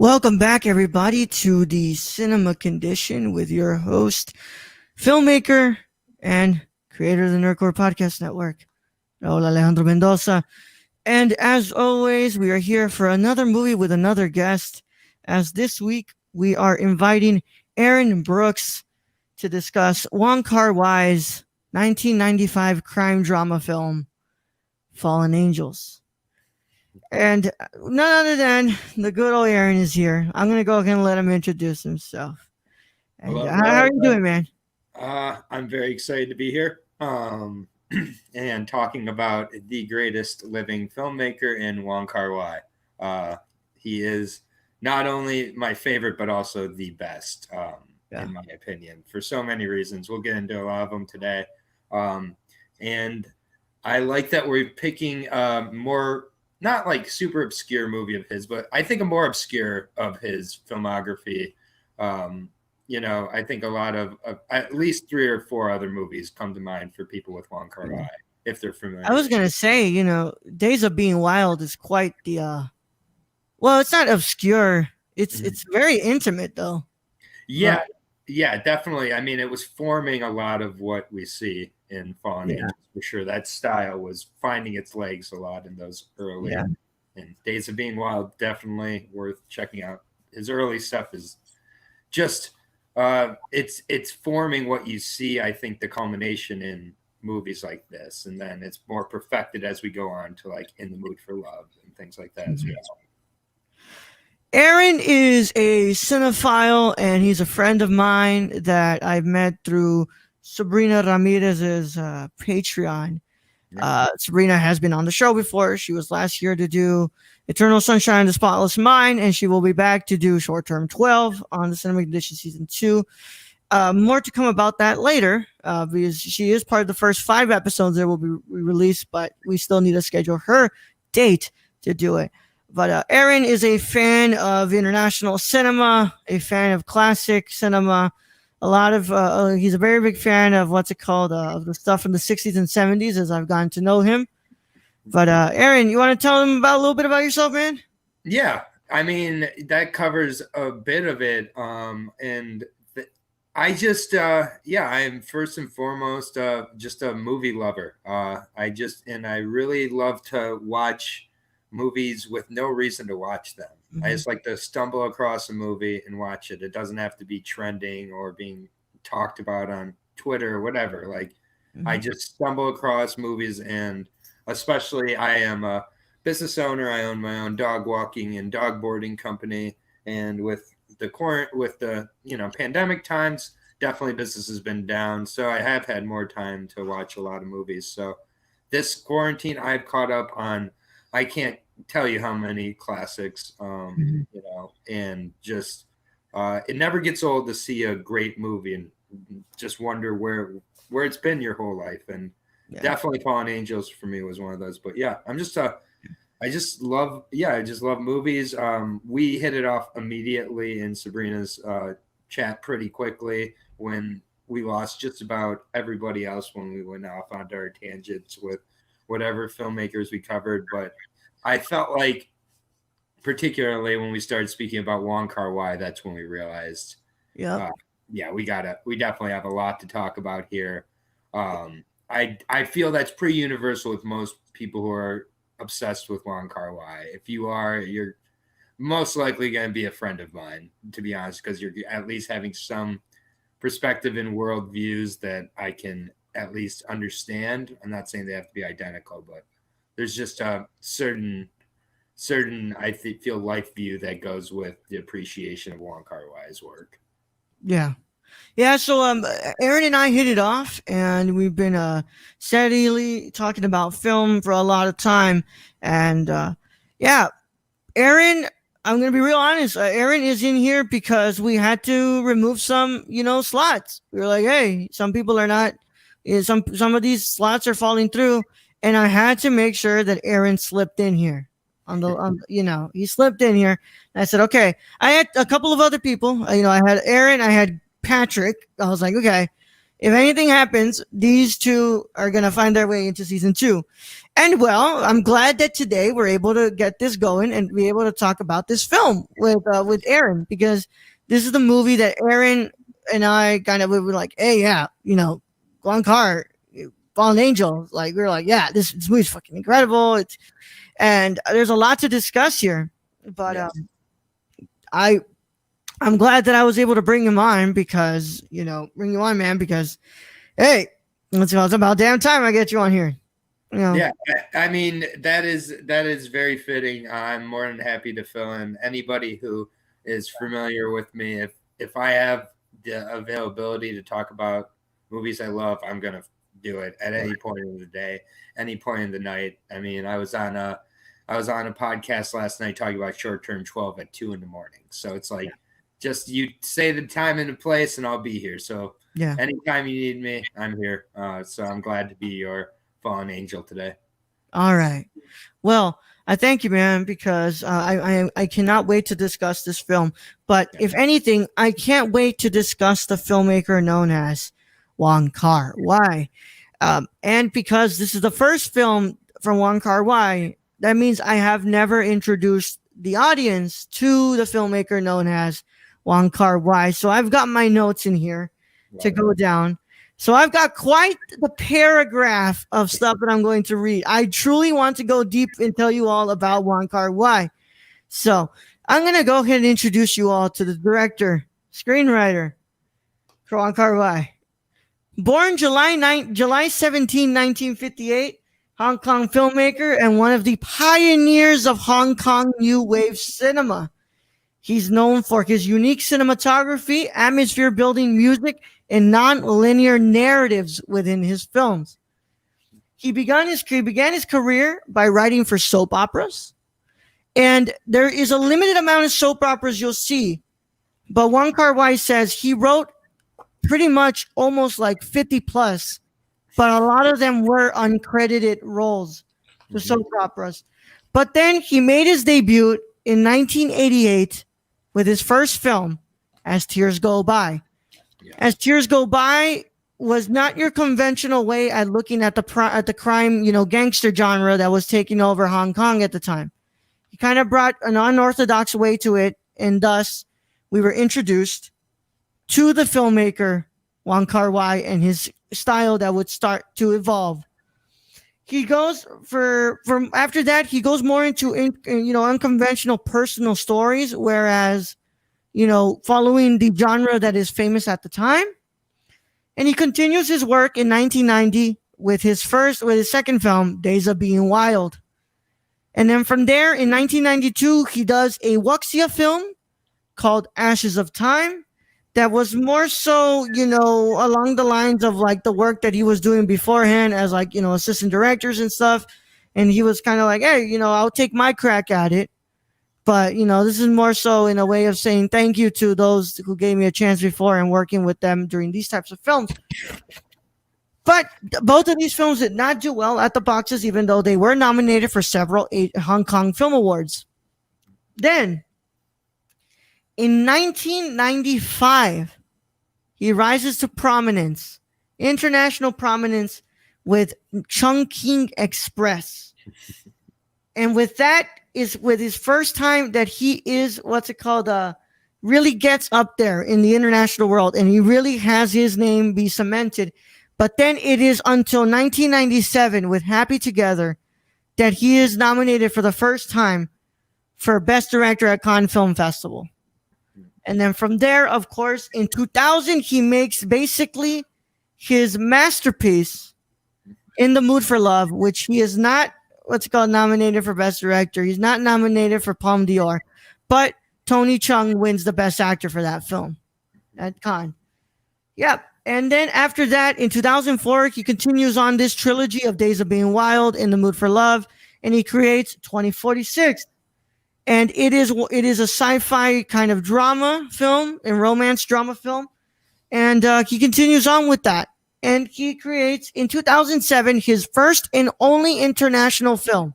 Welcome back, everybody, to the Cinema Condition with your host, filmmaker, and creator of the Nerdcore Podcast Network, Raul Alejandro Mendoza. And as always, we are here for another movie with another guest. As this week, we are inviting Aaron Brooks to discuss Wong Kar-wai's 1995 crime drama film, Fallen Angels. And none other than the good old Aaron is here. I'm going to go ahead and let him introduce himself. And, Hello, how are you doing, man? I'm very excited to be here and talking about the greatest living filmmaker in Wong Kar-wai. He is not only my favorite, but also the best, in my opinion, for so many reasons. We'll get into a lot of them today. And I like that we're picking more, not like super obscure movie of his, but I think a more obscure of his filmography. I think a lot of at least 3 or 4 other movies come to mind for people with Wong Kar-wai, if they're familiar. I was going to say, Days of Being Wild is quite the, well, it's not obscure. It's very intimate, though. Yeah, definitely. I mean, it was forming a lot of what we see in Fallen Angels, for sure. That style was finding its legs a lot in those early. And Days of Being Wild, definitely worth checking out. His early stuff is just it's forming what you see. I think the culmination in movies like this, and then it's more perfected as we go on to like In the Mood for Love and things like that as well. Aaron is a cinephile, and he's a friend of mine that I've met through Sabrina Ramirez's Patreon. Sabrina has been on the show before. She was last year to do Eternal Sunshine of the Spotless Mind, and she will be back to do Short Term 12 on the Cinema Condition Season 2. More to come about that later, because she is part of the first 5 episodes that will be released, but we still need to schedule her date to do it. But Aaron is a fan of international cinema, a fan of classic cinema. A lot of he's a very big fan of of the stuff from the 60s and 70s as I've gotten to know him. But Aaron, you want to tell them a little bit about yourself, man? Yeah, I mean, that covers a bit of it. I just, I'm first and foremost just a movie lover. I really love to watch movies with no reason to watch them. I just like to stumble across a movie and watch it. It doesn't have to be trending or being talked about on Twitter or whatever. Like, I just stumble across movies, and especially I am a business owner. I own my own dog walking and dog boarding company, and with the pandemic times, definitely business has been down. So I have had more time to watch a lot of movies. So this quarantine, I've caught up on, I can't tell you how many classics, and just it never gets old to see a great movie and just wonder where it's been your whole life. And definitely Fallen Angels for me was one of those. But yeah, I just love movies. We hit it off immediately in Sabrina's chat pretty quickly when we lost just about everybody else when we went off onto our tangents with whatever filmmakers we covered. But I felt like, particularly when we started speaking about Wong Kar-wai, that's when we realized, we definitely have a lot to talk about here. I feel that's pretty universal with most people who are obsessed with Wong Kar-wai. If you are, you're most likely going to be a friend of mine, to be honest, because you're at least having some perspective and worldviews that I can at least understand. I'm not saying they have to be identical, but there's just a certain feel life view that goes with the appreciation of Wong Kar-wai's work. Yeah. So Aaron and I hit it off, and we've been steadily talking about film for a lot of time. And Aaron, I'm going to be real honest. Aaron is in here because we had to remove some, slots. We were like, hey, some people are not. Some of these slots are falling through. And I had to make sure that Aaron slipped in here. He slipped in here. And I said, okay. I had a couple of other people. I had Aaron. I had Patrick. I was like, okay, if anything happens, these two are going to find their way into season 2. And well, I'm glad that today we're able to get this going and be able to talk about this film with Aaron, because this is the movie that Aaron and I kind of were like, hey, yeah, Wong Kar, Fallen Angel. Like, we were like, yeah, this movie's fucking incredible. And there's a lot to discuss here, but Yes. I'm glad that I was able to bring him on because, bring you on, man, because, hey, it's about damn time I get you on here. Yeah, I mean, that is very fitting. I'm more than happy to fill in anybody who is familiar with me. If I have the availability to talk about movies I love, I'm going to do it at any point of the day, any point in the night. I mean, I was on a podcast last night talking about Short Term 12 at 2 a.m. So it's like, just you say the time and the place and I'll be here. So yeah, anytime you need me, I'm here. So I'm glad to be your fallen angel today. All right. Well, I thank you, man, because I cannot wait to discuss this film. But if anything, I can't wait to discuss the filmmaker known as Wong Kar-wai. And because this is the first film from Wong Kar-wai, that means I have never introduced the audience to the filmmaker known as Wong Kar-wai. So I've got my notes in here to go down. So I've got quite the paragraph of stuff that I'm going to read. I truly want to go deep and tell you all about Wong Kar-wai. So I'm going to go ahead and introduce you all to the director, screenwriter, Wong Kar-wai. Born July 17, 1958, Hong Kong filmmaker and one of the pioneers of Hong Kong New Wave cinema. He's known for his unique cinematography, atmosphere building music, and non-linear narratives within his films. He began his career by writing for soap operas, and there is a limited amount of soap operas you'll see, but Wong Kar-wai says he wrote pretty much almost like 50 plus, but a lot of them were uncredited roles for soap operas. But then he made his debut in 1988 with his first film, As Tears Go By. Yeah. As Tears Go By was not your conventional way at looking at the crime, gangster genre that was taking over Hong Kong at the time. He kind of brought an unorthodox way to it, and thus we were introduced to the filmmaker Wong Kar-wai and his style that would start to evolve. He goes after that, he goes more into unconventional personal stories, whereas following the genre that is famous at the time. And he continues his work in 1990 with his second film, Days of Being Wild. And then from there, in 1992, he does a wuxia film called Ashes of Time that was more so, along the lines of like the work that he was doing beforehand as like, assistant directors and stuff. And he was kind of like, hey, I'll take my crack at it. But, this is more so in a way of saying thank you to those who gave me a chance before and working with them during these types of films. But both of these films did not do well at the boxes, even though they were nominated for several Hong Kong Film Awards. Then, in 1995, he rises to prominence, international prominence, with Chungking Express. And with that is with his first time that he is, really gets up there in the international world, and he really has his name be cemented. But then it is until 1997 with Happy Together that he is nominated for the first time for Best Director at Cannes Film Festival. And then from there, of course, in 2000, he makes basically his masterpiece, In the Mood for Love, which he is not nominated for Best Director. He's not nominated for Palme d'Or, but Tony Chung wins the Best Actor for that film at Cannes. Yep. And then after that, in 2004, he continues on this trilogy of Days of Being Wild, In the Mood for Love, and he creates 2046. And it is a sci-fi kind of drama film and romance drama film. And he continues on with that. And he creates, in 2007, his first and only international film,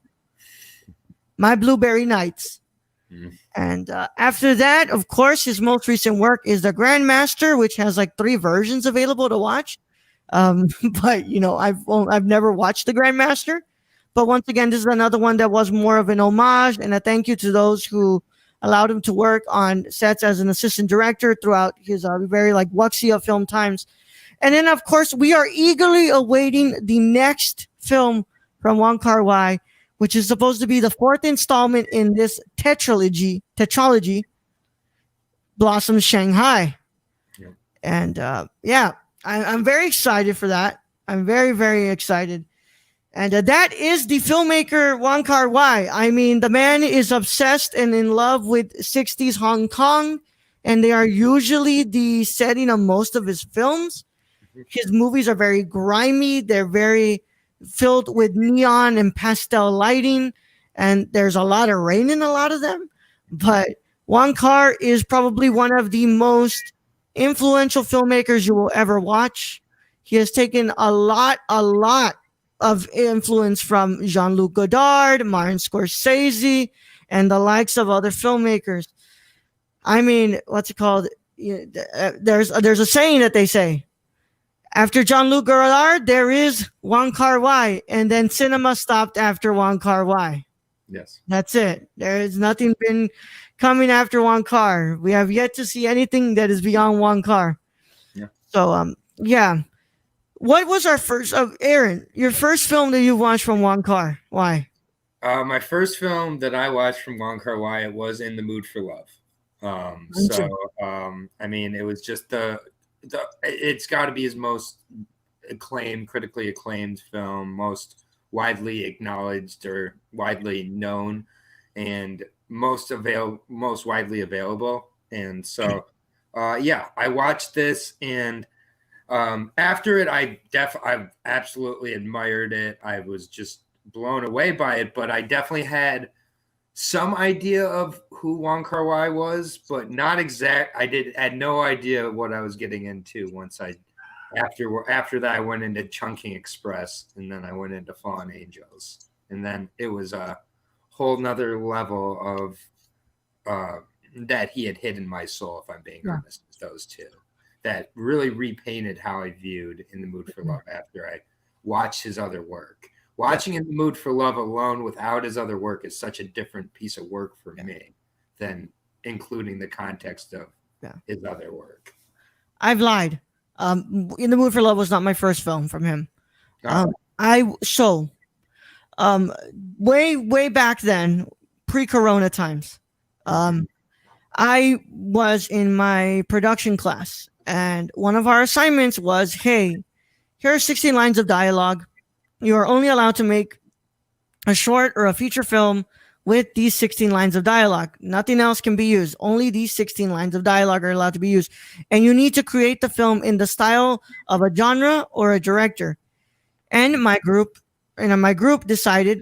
My Blueberry Nights. And after that, of course, his most recent work is The Grandmaster, which has like 3 versions available to watch. But, I've never watched The Grandmaster. But once again, this is another one that was more of an homage and a thank you to those who allowed him to work on sets as an assistant director throughout his very like wuxia film times. And then, of course, we are eagerly awaiting the next film from Wong Kar-wai, which is supposed to be the fourth installment in this tetralogy, Blossom Shanghai. Yeah. And I'm very excited for that. I'm very, very excited. And that is the filmmaker Wong Kar-wai. I mean, the man is obsessed and in love with 60s Hong Kong, and they are usually the setting of most of his films. His movies are very grimy. They're very filled with neon and pastel lighting, and there's a lot of rain in a lot of them. But Wong Kar is probably one of the most influential filmmakers you will ever watch. He has taken a lot of influence from Jean-Luc Godard, Martin Scorsese, and the likes of other filmmakers. I mean, what's it called? There's a saying that they say, after Jean-Luc Godard, there is Wong Kar-wai, and then cinema stopped after Wong Kar-wai. Yes. That's it. There is nothing been coming after Wong Kar. We have yet to see anything that is beyond Wong Kar. Yeah. So, yeah. What was our first, Aaron, your first film that you watched from Wong Kar? Why? My first film that I watched from Wong Kar-wai was In the Mood for Love. I mean, it was just it's got to be his most acclaimed, critically acclaimed film, most widely acknowledged or widely known, and most widely available. And so, I watched this, and after it, I absolutely admired it. I was just blown away by it, but I definitely had some idea of who Wong Kar-wai was, but not exact. I had no idea what I was getting into once after that I went into Chungking Express, and then I went into Fallen Angels, and then it was a whole nother level of that he had hidden my soul, if I'm being honest, with those two. That really repainted how I viewed In the Mood for Love after I watched his other work. Watching In the Mood for Love alone without his other work is such a different piece of work for me than including the context of his other work. I've lied. In the Mood for Love was not my first film from him. Way back then, pre-corona times, I was in my production class, and one of our assignments was, hey, here are 16 lines of dialogue. You are only allowed to make a short or a feature film with these 16 lines of dialogue. Nothing else can be used. Only these 16 lines of dialogue are allowed to be used. And you need to create the film in the style of a genre or a director. And my group decided,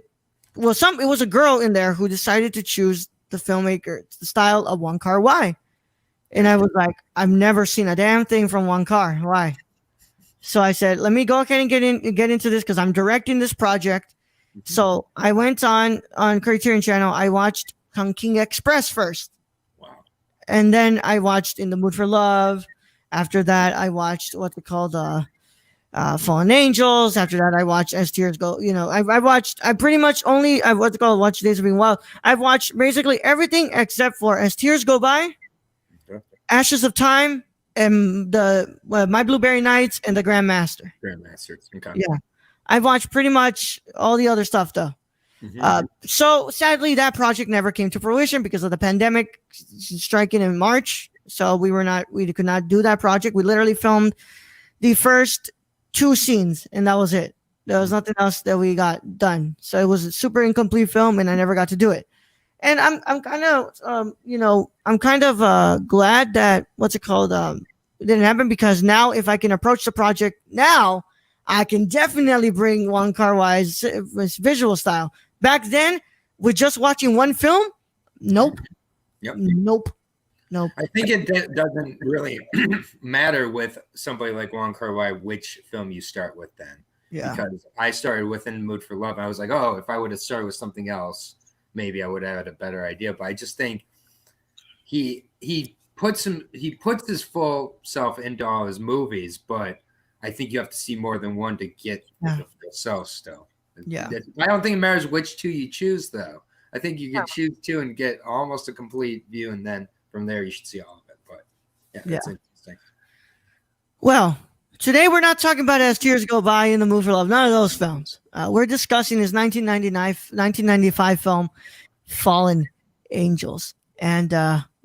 it was a girl in there who decided to choose the filmmaker, the style of Wong Kar-wai. And I was like, I've never seen a damn thing from Wong Kar. Why? So I said, let me go ahead and get into this because I'm directing this project. Mm-hmm. So I went on Criterion Channel. I watched Chungking Express first. Wow. And then I watched In the Mood for Love. After that, I watched what they call Fallen Angels. After that, I watched As Tears Go. I pretty much only watch Days of Being Wild. I've watched basically everything except for As Tears Go By, Ashes of Time, and the My Blueberry Nights and the Grandmaster. Okay. Yeah, I've watched pretty much all the other stuff though. Mm-hmm. So sadly, that project never came to fruition because of the pandemic striking in March. So we could not do that project. We literally filmed the first 2 scenes, and that was it. There was nothing else that we got done. So it was a super incomplete film, and I never got to do it. And I'm kind of glad that it didn't happen, because now if I can approach the project now, I can definitely bring Wong Kar-wai's visual style. Back then, with just watching one film, nope. Yep. Nope. I think it doesn't really matter with somebody like Wong Kar-wai which film you start with then. Yeah. Because I started with In the Mood for Love. I was like, oh, if I would have started with something else, maybe I would have had a better idea. But I just think he puts his full self into all his movies, but I think you have to see more than one to get the full self still. Yeah. I don't think it matters which two you choose, though. I think you can choose two and get almost a complete view, and then from there you should see all of it. But yeah, that's interesting. Well, today we're not talking about As Tears Go By in the Mood for Love. None of those films. We're discussing his 1995 film, Fallen Angels. And,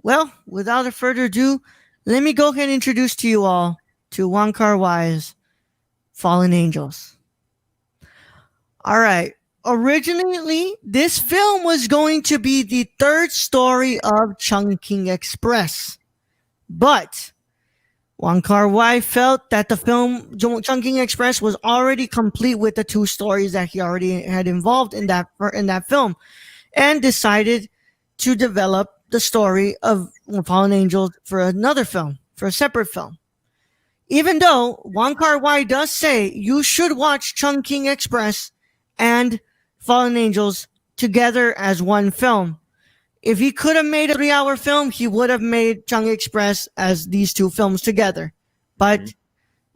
well, without further ado, let me go ahead and introduce to you all to Wong Kar-wai's Fallen Angels. All right. Originally, this film was going to be the third story of Chungking Express. But Wong Kar-wai felt that the film Chungking Express was already complete with the two stories that he already had involved in that film, and decided to develop the story of Fallen Angels for another film, for a separate film. Even though Wong Kar-wai does say you should watch Chungking Express and Fallen Angels together as one film. If he could have made a 3-hour film, he would have made Chungking Express as these two films together. But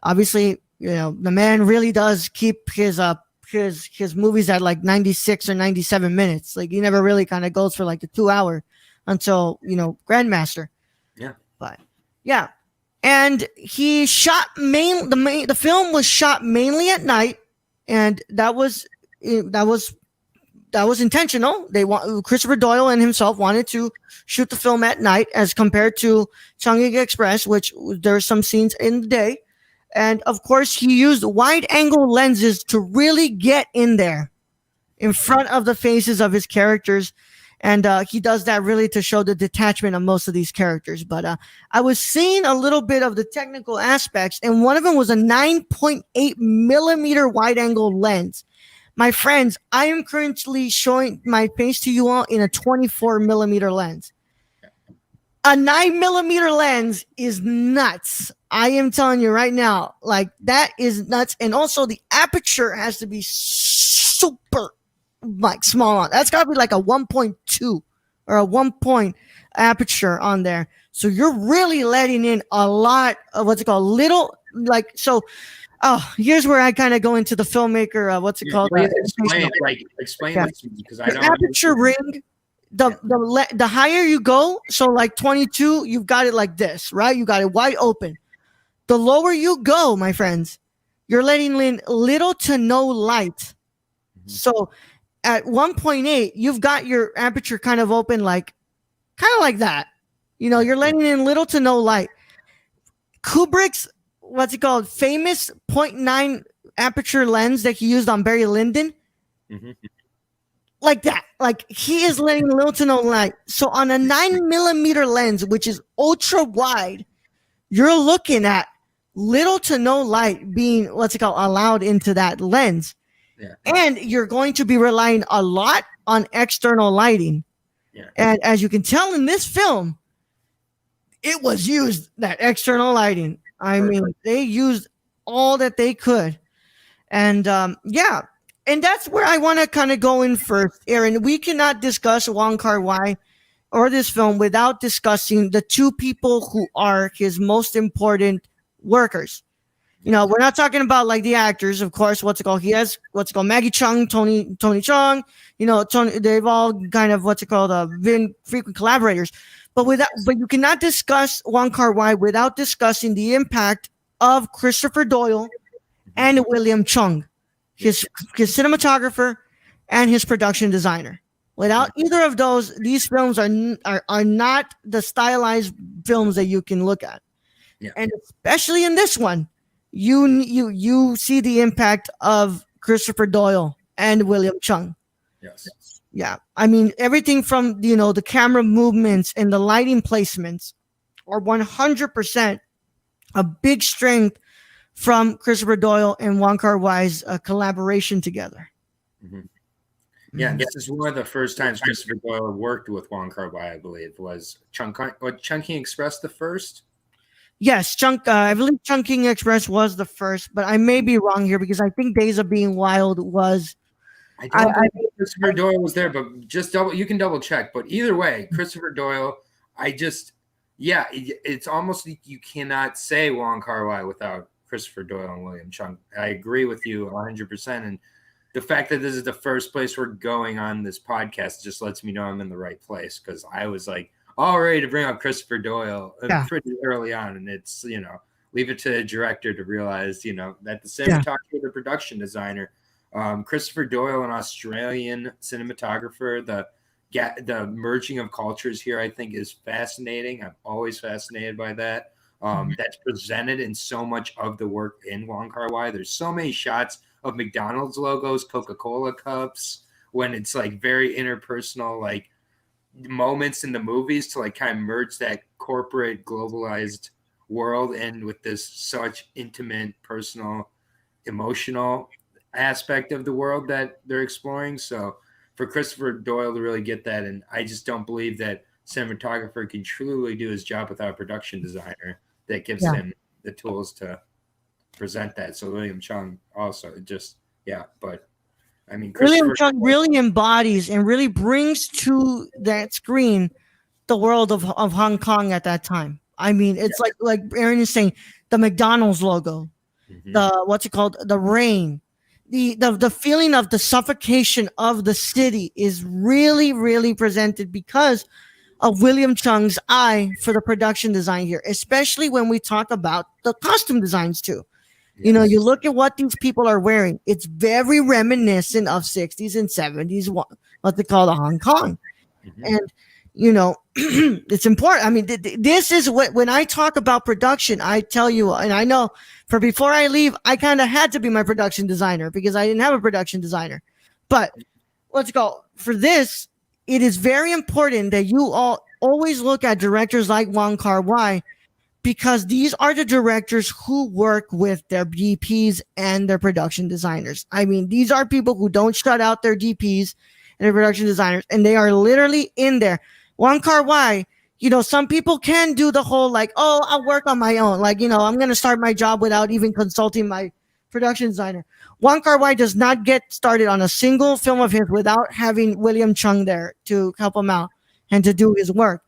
obviously, the man really does keep his movies at like 96 or 97 minutes. Like he never really kind of goes for like the 2-hour until Grandmaster. Yeah. But yeah. And he shot the film was shot mainly at night, and that was intentional. Christopher Doyle and himself wanted to shoot the film at night as compared to Chungking Express, which there's some scenes in the day. And of course, he used wide angle lenses to really get in there in front of the faces of his characters. And he does that really to show the detachment of most of these characters. But I was seeing a little bit of the technical aspects, and one of them was a 9.8 millimeter wide angle lens. My friends, I am currently showing my face to you all in a 24 millimeter lens. A 9 millimeter lens is nuts. I am telling you right now, like that is nuts. And also the aperture has to be super small. That's got to be like a 1.2 or a 1 point aperture on there. So you're really letting in a lot of here's where I kind of go into the filmmaker. Explain this to me, because I don't. Aperture ring. The higher you go, so like 22, you've got it like this, right? You got it wide open. The lower you go, my friends, you're letting in little to no light. So at 1.8, you've got your aperture kind of open, kind of like that. You're letting in little to no light. Kubrick's famous 0.9 aperture lens that he used on Barry Lyndon. Like that. Like he is letting little to no light. So on a 9 millimeter lens, which is ultra wide, you're looking at little to no light being allowed into that lens. Yeah. And you're going to be relying a lot on external lighting. Yeah. And as you can tell in this film, it was used, that external lighting. I mean, they used all that they could. And and that's where I want to kind of go in first, Aaron. We cannot discuss Wong Kar-wai or this film without discussing the two people who are his most important workers. We're not talking about like the actors, of course. He has Maggie Chung, Tony Chung. Tony. They've all kind of been frequent collaborators. But you cannot discuss Wong Kar-wai without discussing the impact of Christopher Doyle and William Chung, his cinematographer and his production designer. Without either of those, these films are not the stylized films that you can look at. Yeah. And especially in this one, you see the impact of Christopher Doyle and William Chung. Yes. Yeah. I mean, everything from, the camera movements and the lighting placements are 100% a big strength from Christopher Doyle and Wong Kar-wai's collaboration together. Yeah, this is one of the first times Christopher Doyle worked with Wong Kar-wai, I believe. Was Chungking Express the first? Yes, I believe Chungking Express was the first, but I may be wrong here because I think Days of Being Wild was. I don't think Christopher Doyle was there, but you can double check. But either way, Christopher Doyle, it's almost like you cannot say Wong Kar-wai without Christopher Doyle and William Chung. I agree with you 100%. And the fact that this is the first place we're going on this podcast just lets me know I'm in the right place, because I was like all ready to bring up Christopher Doyle pretty early on, and it's, you know, leave it to the director to realize, you know, that the cinematographer, the production designer, Christopher Doyle, an Australian cinematographer, the merging of cultures here, I think, is fascinating. I'm always fascinated by that. That's presented in so much of the work in Wong Kar-wai. There's so many shots of McDonald's logos, Coca-Cola cups, when it's like very interpersonal, like moments in the movies to like kind of merge that corporate globalized world in with this such intimate, personal, emotional aspect of the world that they're exploring. So for Christopher Doyle to really get that, and I just don't believe that cinematographer can truly do his job without a production designer that gives him the tools to present that. So William Chung also just, but I mean, William Chung really embodies and really brings to that screen the world of Hong Kong at that time. I mean, it's like Aaron is saying, the McDonald's logo, the what's it called, the rain, the feeling of the suffocation of the city is really, really presented because of William Chung's eye for the production design here, especially when we talk about the costume designs too. Yes. You know, you look at what these people are wearing, it's very reminiscent of 60s and 70s, what they call the Hong Kong. And, you know, it's important. I mean, this is what, when I talk about production, I tell you, and I know for before I leave, I kind of had to be my production designer because I didn't have a production designer. But let's go. For this, it is very important that you all always look at directors like Wong Kar-wai, because these are the directors who work with their DPs and their production designers. I mean, these are people who don't shut out their DPs and their production designers, and they are literally in there. Wong Kar-wai, you know, some people can do the whole like, oh, I'll work on my own. Like, you know, I'm going to start my job without even consulting my production designer. Wong Kar-wai does not get started on a single film of his without having William Chung there to help him out and to do his work.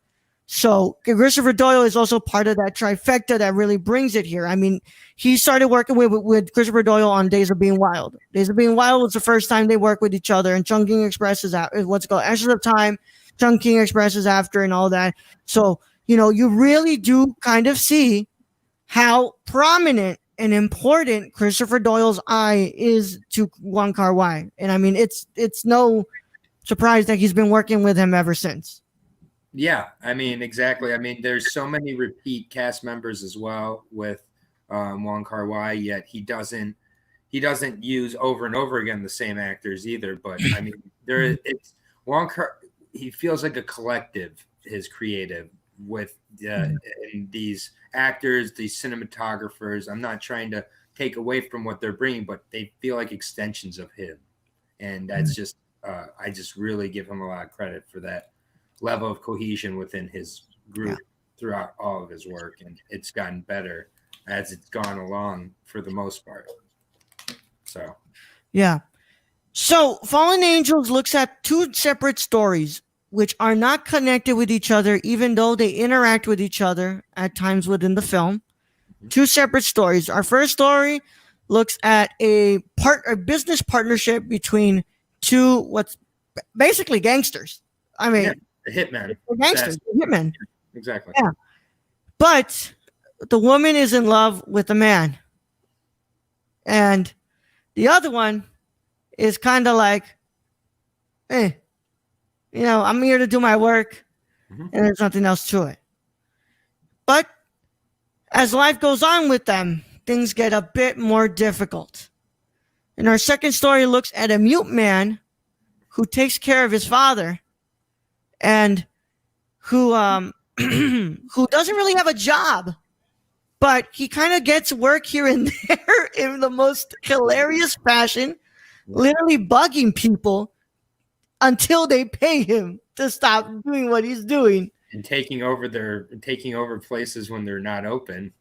So Christopher Doyle is also part of that trifecta that really brings it here. I mean, he started working with Christopher Doyle on Days of Being Wild. Days of Being Wild was the first time they worked with each other, and Chungking Express is what's called Ashes of Time. Chungking Express is after, and all that. So, you know, you really do kind of see how prominent and important Christopher Doyle's eye is to Wong Kar-wai. And I mean, it's no surprise that he's been working with him ever since. Yeah, I mean, exactly. I mean, there's so many repeat cast members as well with Wong Kar-wai, yet he doesn't use over and over again the same actors either. But I mean, he feels like a collective, his creative, with these actors, these cinematographers. I'm not trying to take away from what they're bringing, but they feel like extensions of him, and that's just I just really give him a lot of credit for that level of cohesion within his group throughout all of his work, and it's gotten better as it's gone along for the most part. So Fallen Angels looks at two separate stories which are not connected with each other, even though they interact with each other at times within the film. Two separate stories. Our first story looks at a business partnership between two what's basically gangsters. I mean, the hitmen. Gangsters, the hitmen. Exactly. Yeah. But the woman is in love with the man. And the other one is kind of like, hey, you know, I'm here to do my work, and there's nothing else to it. But as life goes on with them, things get a bit more difficult. And our second story looks at a mute man who takes care of his father and who who doesn't really have a job, but he kind of gets work here and there in the most hilarious fashion, literally bugging people until they pay him to stop doing what he's doing. And taking over places when they're not open.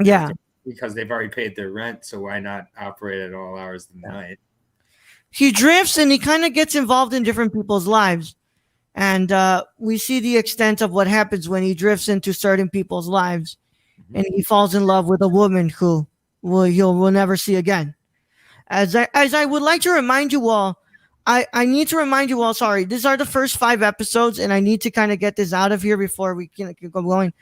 Yeah. Because they've already paid their rent, so why not operate at all hours of the night? He drifts and he kind of gets involved in different people's lives. And we see the extent of what happens when he drifts into certain people's lives. And he falls in love with a woman who he'll never see again. As I would like to remind you all, I need to remind you all, sorry, these are the first 5 episodes, and I need to kind of get this out of here before we can go going.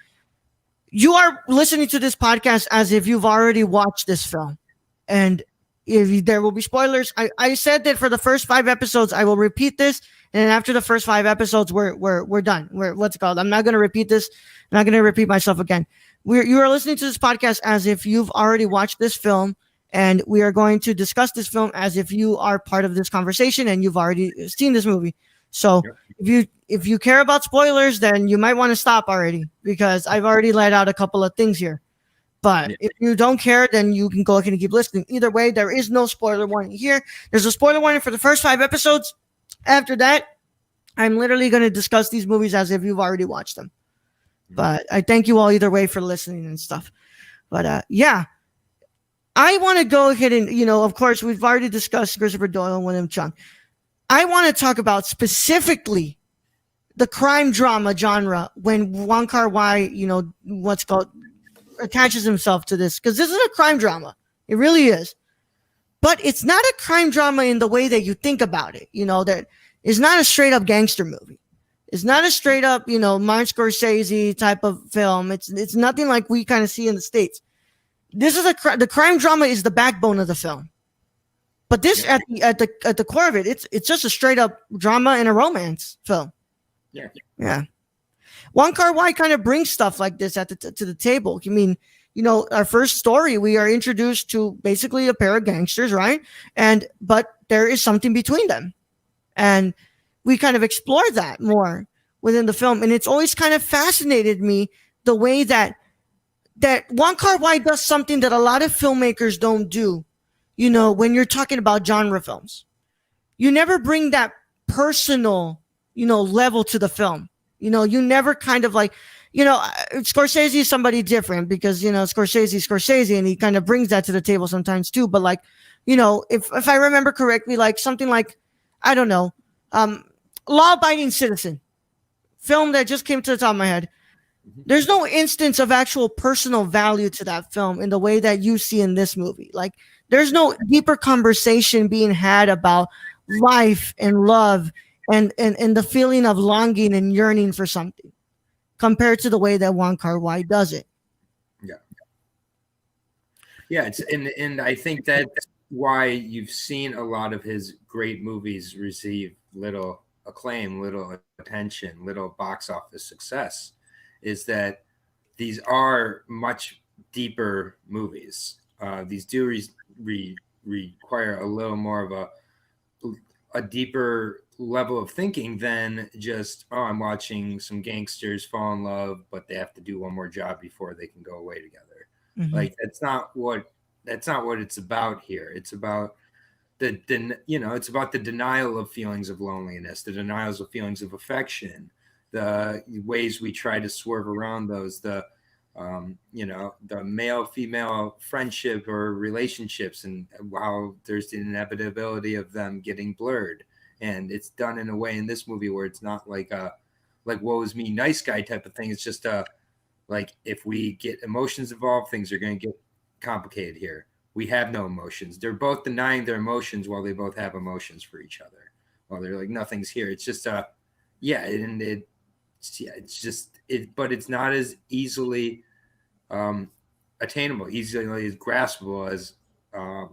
You are listening to this podcast as if you've already watched this film. And if there will be spoilers, I said that for the first 5 episodes, I will repeat this. And then after the first 5 episodes, we're done. What's it called? I'm not going to repeat this. I'm not going to repeat myself again. You are listening to this podcast as if you've already watched this film. And we are going to discuss this film as if you are part of this conversation and you've already seen this movie. So if you care about spoilers, then you might want to stop already, because I've already laid out a couple of things here. But if you don't care, then you can go ahead and keep listening. Either way, there is no spoiler warning here. There's a spoiler warning for the first 5 episodes. After that, I'm literally going to discuss these movies as if you've already watched them. But I thank you all either way for listening and stuff. But yeah. I want to go ahead and, of course, we've already discussed Christopher Doyle and William Chung. I want to talk about specifically the crime drama genre when Wong Kar-wai, attaches himself to this. Because this is a crime drama. It really is. But it's not a crime drama in the way that you think about it. That it's not a straight up gangster movie. It's not a straight up, Martin Scorsese type of film. It's nothing like we kind of see in the States. This is the crime drama is the backbone of the film, but this at the core of it, it's just a straight up drama and a romance film. Yeah. Wong Kar-wai kind of brings stuff like this to the table. I mean, our first story, we are introduced to basically a pair of gangsters, right? But there is something between them, and we kind of explore that more within the film, and it's always kind of fascinated me the way that Wong Kar-wai does something that a lot of filmmakers don't do, when you're talking about genre films. You never bring that personal, level to the film. You never kind of like, Scorsese is somebody different because, Scorsese, and he kind of brings that to the table sometimes too. But like, if I remember correctly, like something like, I don't know, Law Abiding Citizen, film that just came to the top of my head. There's no instance of actual personal value to that film in the way that you see in this movie. Like, there's no deeper conversation being had about life and love and the feeling of longing and yearning for something compared to the way that Wong Kar-wai does it. Yeah, and I think that's why you've seen a lot of his great movies receive little acclaim, little attention, little box office success. Is that these are much deeper movies. These do require a little more of a deeper level of thinking than just, I'm watching some gangsters fall in love, but they have to do one more job before they can go away together. Mm-hmm. Like that's not what it's about here. It's about it's about the denial of feelings of loneliness, the denials of feelings of affection, the ways we try to swerve around those, the male-female friendship or relationships, and how there's the inevitability of them getting blurred. And it's done in a way in this movie where it's not like woe is me, nice guy type of thing. It's just like if we get emotions involved, things are going to get complicated here. We have no emotions. They're both denying their emotions while they both have emotions for each other. While they're like, nothing's here. It's just but it's not as easily attainable, easily as graspable as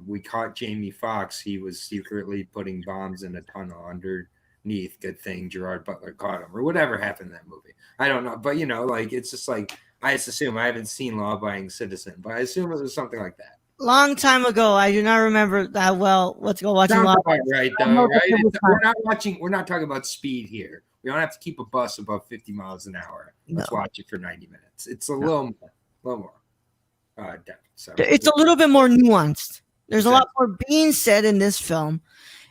we caught Jamie Foxx. He was secretly putting bombs in a tunnel underneath. Good thing Gerard Butler caught him, or whatever happened in that movie. I don't know, but it's just like, I just assume, I haven't seen Law Abiding Citizen, but I assume it was something like that. Long time ago, I do not remember that well. Let's go watch Law Abiding. Right, though, right? We're not talking about speed here. We don't have to keep a bus above 50 miles an hour. Let's watch it for 90 minutes. It's a little more depth. So it's a little bit more nuanced. There's a lot more being said in this film,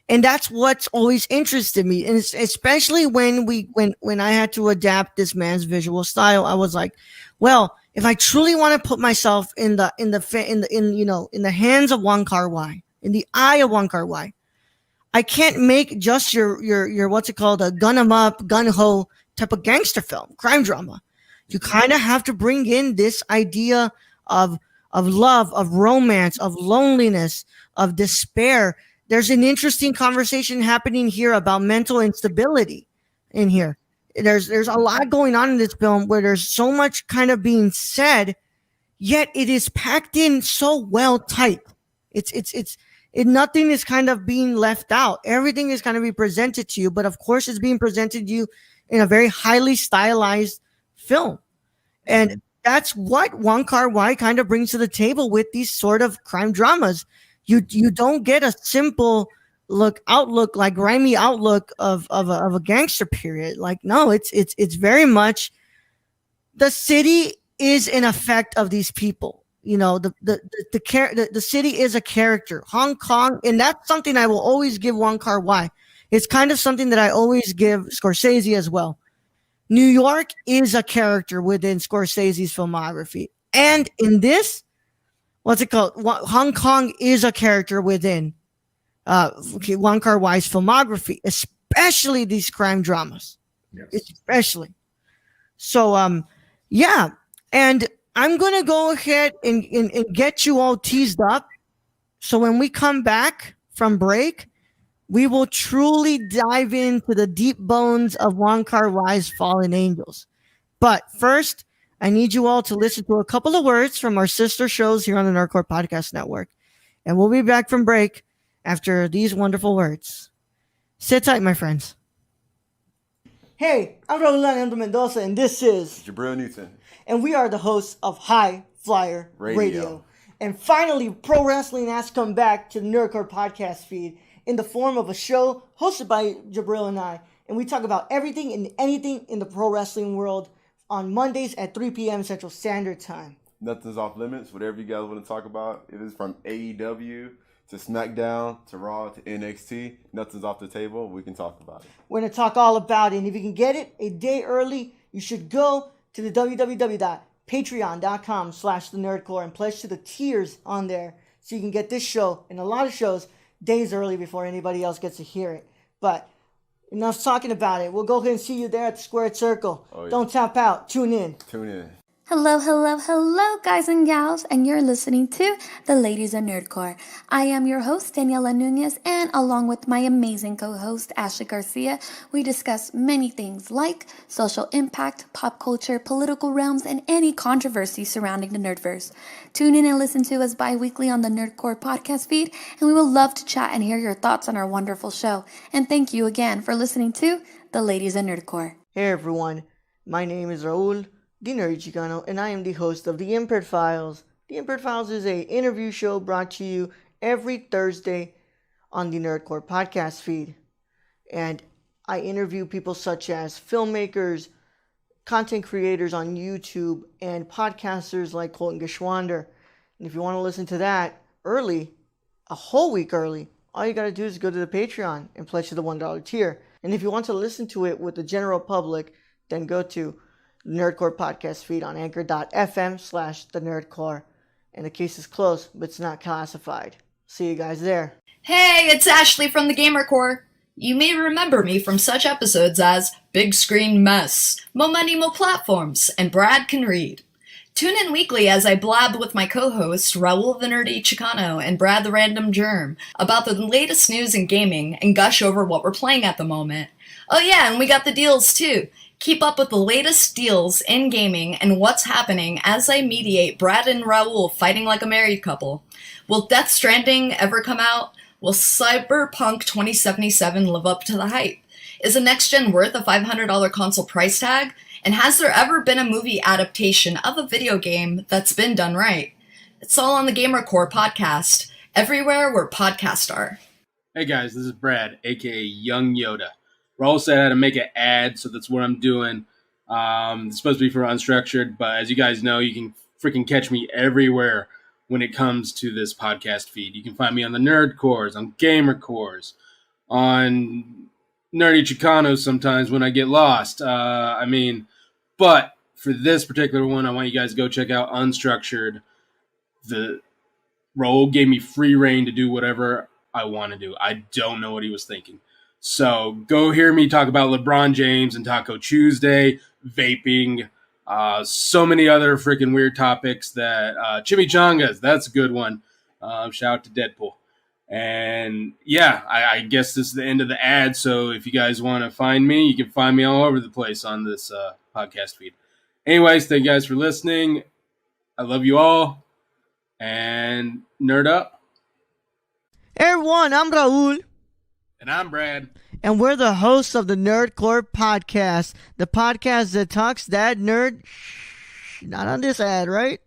and that's what's always interested me. And especially when I had to adapt this man's visual style, I was like, well, if I truly want to put myself in the hands of Wong Kar-wai, in the eye of Wong Kar-wai, I can't make just your what's it called, a gun 'em up, gun ho type of gangster film, crime drama. You kind of have to bring in this idea of love, of romance, of loneliness, of despair. There's an interesting conversation happening here about mental instability in here. There's a lot going on in this film where there's so much kind of being said, yet it is packed in so well tight. Nothing is kind of being left out. Everything is kind of being presented to you, but of course it's being presented to you in a very highly stylized film. And that's what Wong Kar-wai kind of brings to the table with these sort of crime dramas. You don't get a simple outlook, like grimy outlook of a gangster period. Like, no, it's very much the city is an effect of these people. You know, the city is a character. Hong Kong, and that's something I will always give Wong Kar-wai. It's kind of something that I always give Scorsese as well. New York is a character within Scorsese's filmography. And in this, what's it called? Hong Kong is a character within Wong Kar-wai's filmography, especially these crime dramas. Yes. Especially. So, yeah. And I'm going to go ahead and get you all teased up. So when we come back from break, we will truly dive into the deep bones of Wong Kar-wai's Fallen Angels. But first, I need you all to listen to a couple of words from our sister shows here on the Nerdcore Podcast Network. And we'll be back from break after these wonderful words. Sit tight, my friends. Hey, I'm Rolando Mendoza, and this is Jabril Newton. And we are the hosts of High Flyer Radio. And finally, pro wrestling has come back to the Nerdcore Podcast feed in the form of a show hosted by Jabril and I. And we talk about everything and anything in the pro wrestling world on Mondays at 3 p.m. Central Standard Time. Nothing's off limits. Whatever you guys want to talk about, it is from AEW to SmackDown to Raw to NXT. Nothing's off the table. We can talk about it. We're going to talk all about it. And if you can get it a day early, you should go to the www.patreon.com/thenerdcore and pledge to the tiers on there so you can get this show and a lot of shows days early before anybody else gets to hear it. But enough talking about it. We'll go ahead and see you there at the Squared Circle. Oh, yeah. Don't tap out. Tune in. Tune in. Hello, hello, hello, guys and gals, and you're listening to The Ladies of Nerdcore. I am your host, Daniela Nunez, and along with my amazing co-host, Ashley Garcia, we discuss many things like social impact, pop culture, political realms, and any controversy surrounding the Nerdverse. Tune in and listen to us bi-weekly on the Nerdcore podcast feed, and we will love to chat and hear your thoughts on our wonderful show. And thank you again for listening to The Ladies of Nerdcore. Hey everyone, my name is Raul the Nerdy Chicano, and I am the host of The Impaired Files. The Impaired Files is an interview show brought to you every Thursday on the Nerdcore podcast feed. And I interview people such as filmmakers, content creators on YouTube, and podcasters like Colton Geschwander. And if you want to listen to that early, a whole week early, all you got to do is go to the Patreon and pledge to the $1 tier. And if you want to listen to it with the general public, then go to Nerdcore podcast feed on anchor.fm/the Nerdcore. And the case is closed, but it's not classified. See you guys there. Hey, it's Ashley from the Gamer Core. You may remember me from such episodes as Big Screen Mess, Mo Money Mo Platforms, and Brad Can Read. Tune in weekly as I blab with my co-hosts Raul the Nerdy Chicano and Brad the Random Germ about the latest news in gaming and gush over what we're playing at the moment. Oh yeah, and we got the deals too. Keep up with the latest deals in gaming and what's happening as I mediate Brad and Raul fighting like a married couple. Will Death Stranding ever come out? Will Cyberpunk 2077 live up to the hype? Is a next-gen worth a $500 console price tag? And has there ever been a movie adaptation of a video game that's been done right? It's all on the Gamer Core podcast, everywhere where podcasts are. Hey guys, this is Brad, aka Young Yoda. Raul said I had to make an ad, so that's what I'm doing. It's supposed to be for Unstructured, but as you guys know, you can freaking catch me everywhere when it comes to this podcast feed. You can find me on the Nerd Cores, on Gamer Cores, on Nerdy Chicanos sometimes when I get lost. But for this particular one, I want you guys to go check out Unstructured. The Raul gave me free reign to do whatever I want to do. I don't know what he was thinking. So go hear me talk about LeBron James and Taco Tuesday, vaping, so many other freaking weird topics that chimichangas, that's a good one. Shout out to Deadpool. And yeah, I guess this is the end of the ad. So if you guys want to find me, you can find me all over the place on this podcast feed. Anyways, thank you guys for listening. I love you all. And nerd up. Hey everyone, I'm Raul. And I'm Brad. And we're the hosts of the Nerdcore podcast. The podcast that talks that nerd. Not on this ad, right?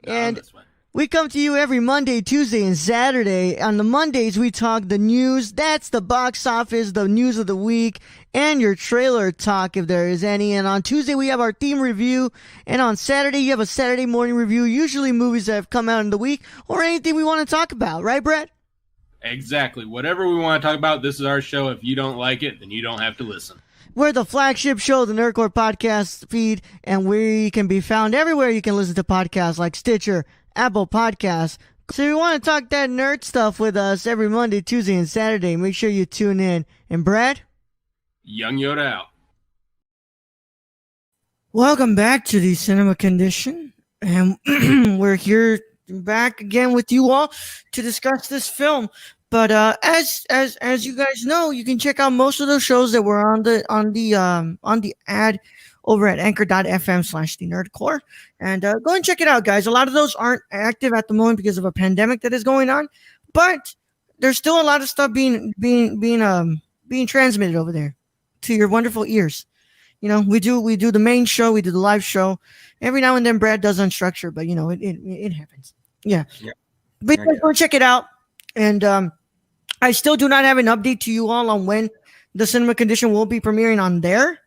No, and this one. we come to you every Monday, Tuesday, and Saturday. On the Mondays, we talk the news. That's the box office, the news of the week, and your trailer talk if there is any. And on Tuesday, we have our theme review. And on Saturday, you have a Saturday morning review, usually movies that have come out in the week or anything we want to talk about. Right, Brett? Exactly. Whatever we want to talk about, this is our show. If you don't like it, then you don't have to listen. We're the flagship show, the Nerdcore podcast feed, and we can be found everywhere you can listen to podcasts like Stitcher, Apple Podcasts. So if you want to talk that nerd stuff with us every Monday, Tuesday, and Saturday, make sure you tune in. And Brad? Young Yoda out. Welcome back to the Cinema Condition. And we're here back again with you all to discuss this film. But as you guys know, you can check out most of those shows that were on the ad over at anchor.fm/thenerdcore. And go and check it out, guys. A lot of those aren't active at the moment because of a pandemic that is going on, but there's still a lot of stuff being transmitted over there to your wonderful ears. You know, we do the main show, we do the live show. Every now and then Brad does unstructured, but you know, it happens. Yeah. But go check it out. And I still do not have an update to you all on when the Cinema Condition will be premiering on there.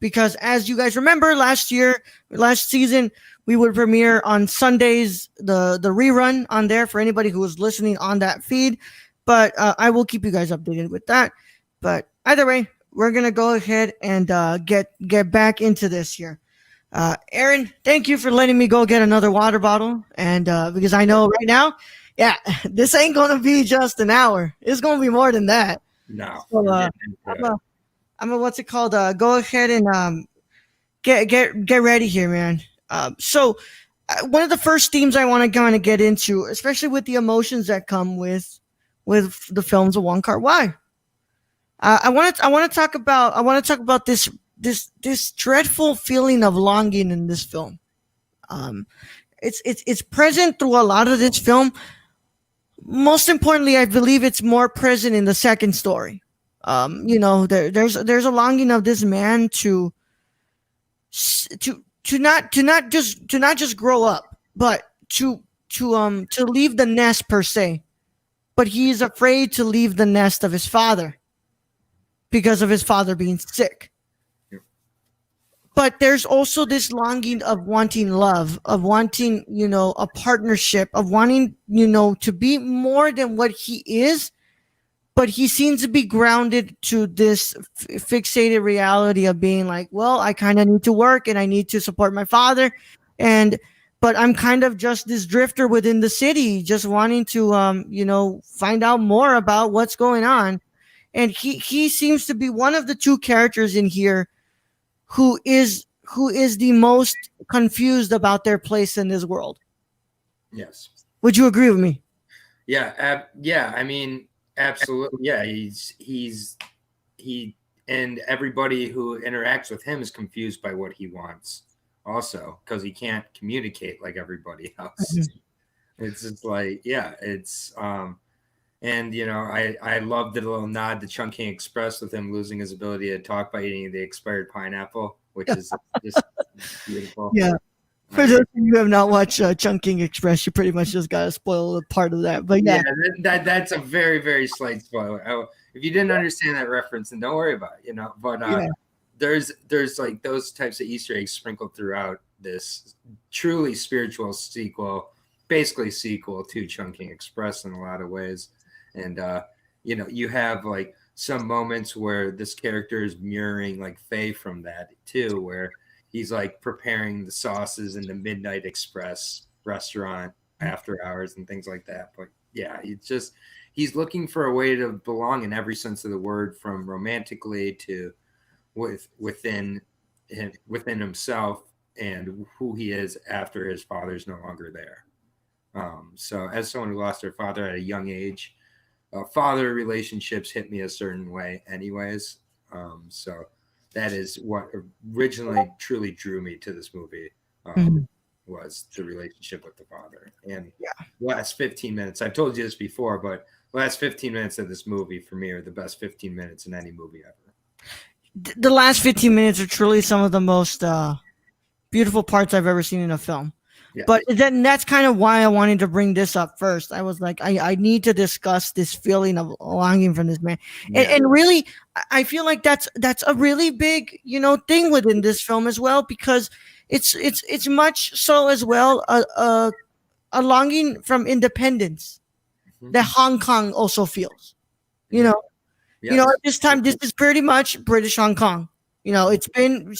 Because as you guys remember, last season, we would premiere on Sundays, the rerun on there for anybody who was listening on that feed. But I will keep you guys updated with that. But either way, we're going to go ahead and get back into this here. Aaron, thank you for letting me go get another water bottle. And because I know right now, yeah, this ain't going to be just an hour. It's going to be more than that. No. So, I'm a what's it called? Go ahead and get ready here, man. So one of the first themes I want to kind of get into, especially with the emotions that come with the films of Wong Kar-wai. I want to talk about this dreadful feeling of longing in this film. It's present through a lot of this film. Most importantly, I believe it's more present in the second story. You know, there's a longing of this man to not just grow up, but to leave the nest per se. But he's afraid to leave the nest of his father because of his father being sick. But there's also this longing of wanting love, of wanting, you know, a partnership, of wanting, you know, to be more than what he is. But he seems to be grounded to this fixated reality of being like, well, I kind of need to work and I need to support my father. But I'm kind of just this drifter within the city, just wanting to, you know, find out more about what's going on. And he seems to be one of the two characters in here who is the most confused about their place in this world. Yes. Would you agree with me? Yeah. I mean, absolutely. Yeah. He and everybody who interacts with him is confused by what he wants also, because he can't communicate like everybody else. Mm-hmm. It's just like, yeah, it's, and, you know, I love the little nod to Chungking Express with him losing his ability to talk by eating the expired pineapple, which is just beautiful. Yeah. For those of you who have not watched Chungking Express, you pretty much just got to spoil a part of that. But yeah, that's a very, very slight spoiler. If you didn't understand that reference, then don't worry about it, you know. But there's like those types of Easter eggs sprinkled throughout this truly spiritual sequel, basically sequel to Chungking Express in a lot of ways. And, you know, you have like some moments where this character is mirroring like Faye from that too, where he's like preparing the sauces in the Midnight Express restaurant after hours and things like that. But yeah, he's looking for a way to belong in every sense of the word, from romantically to within himself and who he is after his father's no longer there. So as someone who lost their father at a young age, father relationships hit me a certain way anyways. So that is what originally truly drew me to this movie. Mhm. Was the relationship with the father. And Yeah. the last 15 minutes, I've told you this before, but the last 15 minutes of this movie for me are the best 15 minutes in any movie ever. The last 15 minutes are truly some of the most beautiful parts I've ever seen in a film. Yes. But then that's kind of why I wanted to bring this up first. I was like, I need to discuss this feeling of longing from this man. And really, I feel like that's a really big, thing within this film as well, because it's much so as well a longing from independence that Hong Kong also feels. Yes. At this time, this is pretty much British Hong Kong. It's been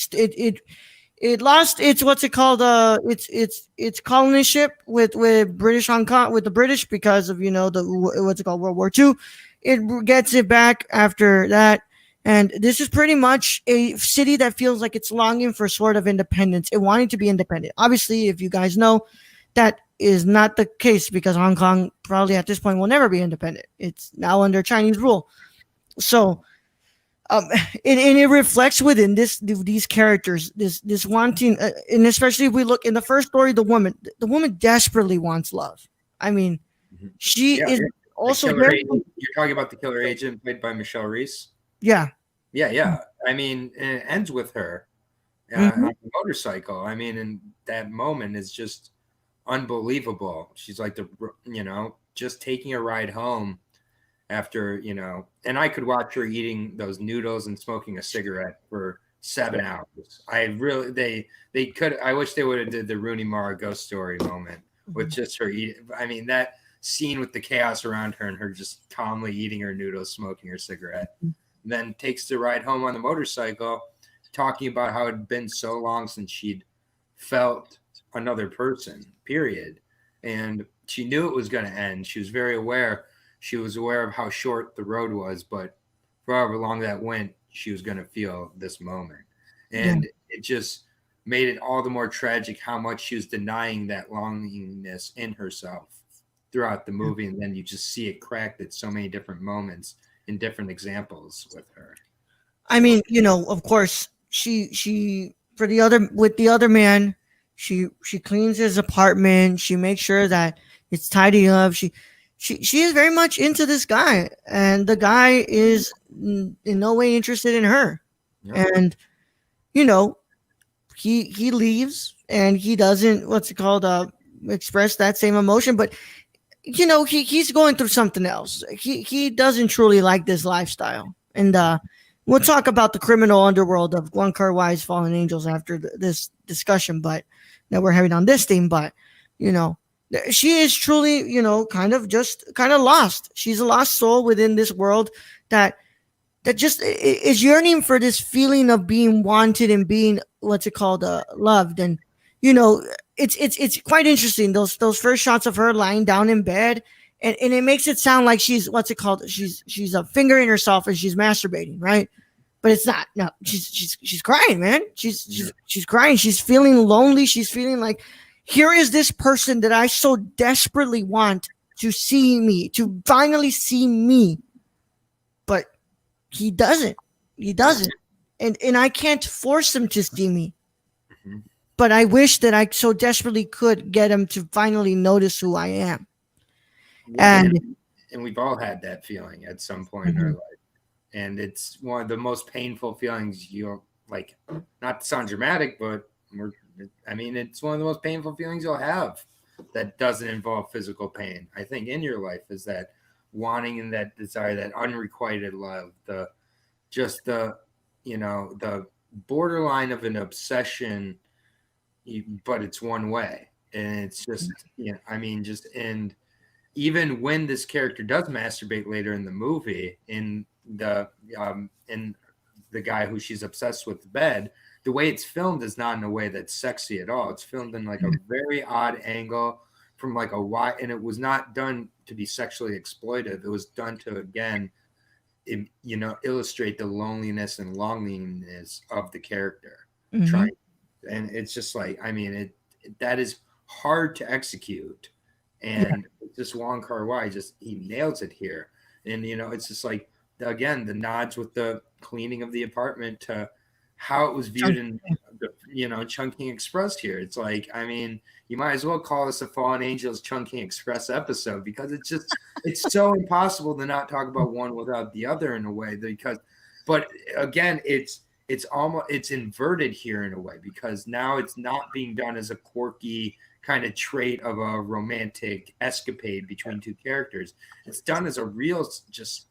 it lost its what's it called its colonyship with British Hong Kong, with the British, because of World War II. It gets it back after that, and this is pretty much a city that feels like it's longing for sort of independence. It wanting to be independent. Obviously, if you guys know, that is not the case, because Hong Kong probably at this point will never be independent. It's now under Chinese rule. So and it reflects within these characters this wanting, and especially if we look in the first story, the woman desperately wants love. I mean, she is also you're talking about the killer agent played by Michelle Reese. Yeah. I mean, it ends with her on the motorcycle. I mean, and that moment is just unbelievable. She's like just taking a ride home after, and I could watch her eating those noodles and smoking a cigarette for 7 hours. I wish they would have did the Rooney Mara ghost story moment with just her eating. I mean, that scene with the chaos around her and her just calmly eating her noodles, smoking her cigarette, then takes the ride home on the motorcycle, talking about how it had been so long since she'd felt another person, period. And she knew it was going to end. She was very aware. She was aware of how short the road was, but for however long that went, she was going to feel this moment. And it just made it all the more tragic how much she was denying that longingness in herself throughout the movie. And then you just see it cracked at so many different moments in different examples with her. I mean, of course, she with the other man, she cleans his apartment. She makes sure that it's tidy up. She is very much into this guy, and the guy is in no way interested in her. Yep. And he leaves, and he doesn't express that same emotion. But he's going through something else. He doesn't truly like this lifestyle, and we'll talk about the criminal underworld of Wong Kar-wai's Fallen Angels after this discussion, but that we're having on this theme. But she is truly, kind of lost. She's a lost soul within this world that just is yearning for this feeling of being wanted and being loved. And it's quite interesting, those first shots of her lying down in bed, and it makes it sound like she's she's fingering herself and she's masturbating, right? But it's not. No, she's crying, man. She's crying. She's feeling lonely. She's feeling like, here is this person that I so desperately want to see me, to finally see me. But he doesn't. And I can't force him to see me. Mm-hmm. But I wish that I so desperately could get him to finally notice who I am. And we've all had that feeling at some point in our life. And it's one of the most painful feelings you'll like, not to sound dramatic, but it's one of the most painful feelings you'll have that doesn't involve physical pain, I think, in your life, is that wanting and that desire, that unrequited love, the borderline of an obsession, but it's one way. And it's just, and even when this character does masturbate later in the movie, in the guy who she's obsessed with bed, the way it's filmed is not in a way that's sexy at all. It's filmed in like a very odd angle from like a wide, and it was not done to be sexually exploitive. It was done to, again, illustrate the loneliness and longingness of the character. Mm-hmm. And it's just like, that is hard to execute. And just Wong Kar-wai, he nails it here. And it's just like, again, the nods with the cleaning of the apartment to how it was viewed in Chunking Express here. It's like, I mean, you might as well call this a Fallen Angels Chunking Express episode, because it's so impossible to not talk about one without the other in a way, but again, it's inverted here in a way, because now it's not being done as a quirky kind of trait of a romantic escapade between two characters. It's done as a real, just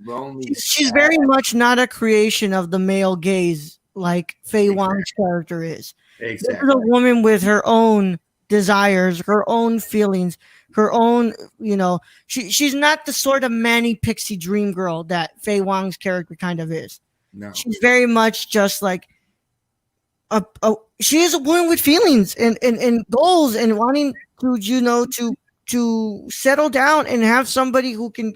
lonely. She's very much not a creation of the male gaze like Faye Wong's character is. Exactly. This is a woman with her own desires, her own feelings, her own, she's not the sort of Manny Pixie dream girl that Faye Wong's character kind of is. No. She's very much just like she is a woman with feelings and goals and wanting to settle down and have somebody who can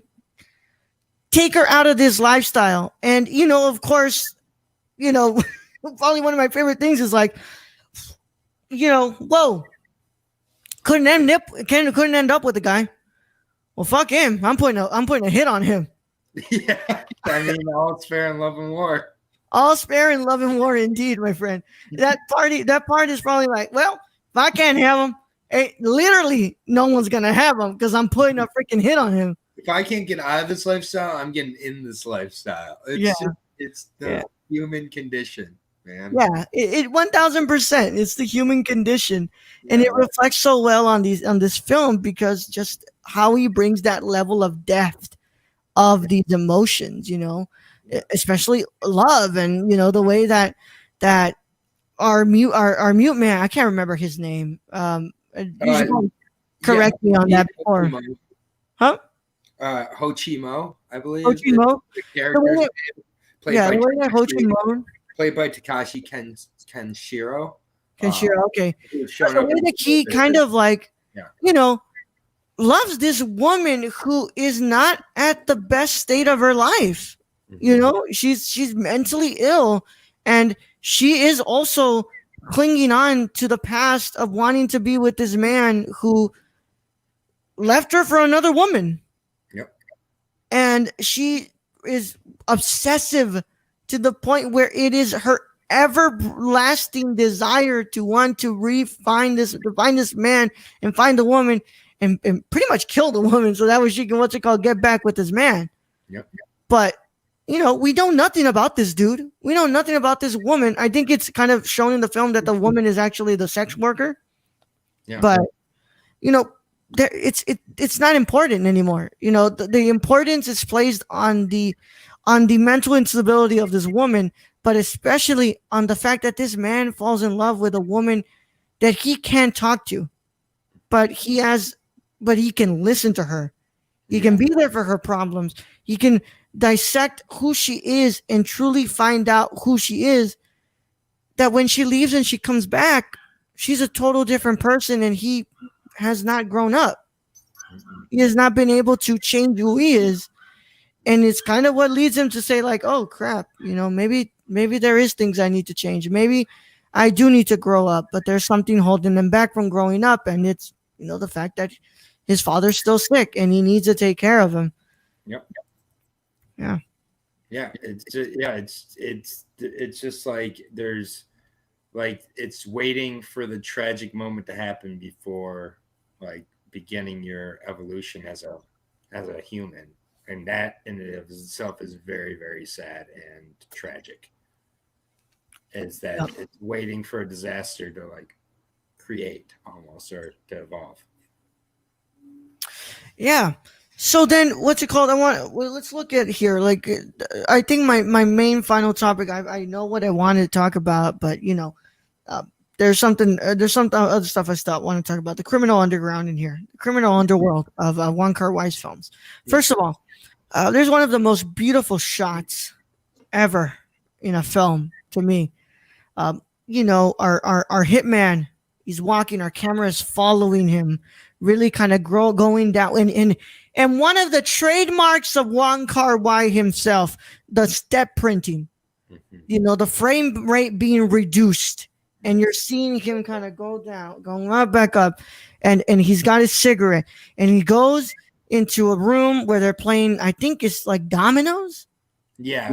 take her out of this lifestyle. And of course, probably one of my favorite things is like, whoa, couldn't end up with the guy. Well, fuck him. I'm putting a hit on him. Yeah, I mean, all's fair in love and war. All fair in love and war, indeed, my friend. That part is probably like, well, if I can't have him, literally no one's gonna have him because I'm putting a freaking hit on him. If I can't get out of this lifestyle, I'm getting in this lifestyle. It's the human condition, man. Yeah, it 1000%. It's the human condition, and it reflects so well on this film because just how he brings that level of depth of these emotions, especially love, and the way that our mute man, I can't remember his name. You should correct me on that before. Huh? Ho Chi Mo, I believe. Ho Chi Mo. The character played by Takashi Kenshiro. Kenshiro, okay. The way that he kind of like, loves this woman who is not at the best state of her life. She's mentally ill, and she is also clinging on to the past of wanting to be with this man who left her for another woman. Yep. And she is obsessive to the point where it is her everlasting desire to want to find this man and find the woman and pretty much kill the woman so that way she can get back with this man. Yep. But we know nothing about this dude. We know nothing about this woman. I think it's kind of shown in the film that the woman is actually the sex worker. Yeah. But it's not important anymore. The importance is placed on the mental instability of this woman, but especially on the fact that this man falls in love with a woman that he can't talk to, but he can listen to her. He can be there for her problems. He can dissect who she is and truly find out who she is, that when she leaves and she comes back, she's a total different person, and he has not grown up. He has not been able to change who he is. And it's kind of what leads him to say like, oh crap, maybe there is things I need to change. Maybe I do need to grow up, but there's something holding him back from growing up. And it's, the fact that his father's still sick and he needs to take care of him. Yep. Yeah. Yeah. It's just like, there's like, it's waiting for the tragic moment to happen before like beginning your evolution as a human. And that in and of itself is very, very sad and tragic. Is that it's waiting for a disaster to like create almost, or to evolve. Yeah. So then what's it called? Let's look at here. Like, I think my main final topic, I know what I wanted to talk about, but there's some other stuff I still want to talk about. The criminal underground in here, the criminal underworld of Wong Kar-wai's films. First of all, there's one of the most beautiful shots ever in a film to me. Our hitman, he's walking, our camera is following him, really kind of going down. And one of the trademarks of Wong Kar-wai himself, the step printing, the frame rate being reduced. And you're seeing him kind of go down, going right back up. And he's got his cigarette. And he goes into a room where they're playing, I think it's like dominoes. Yeah,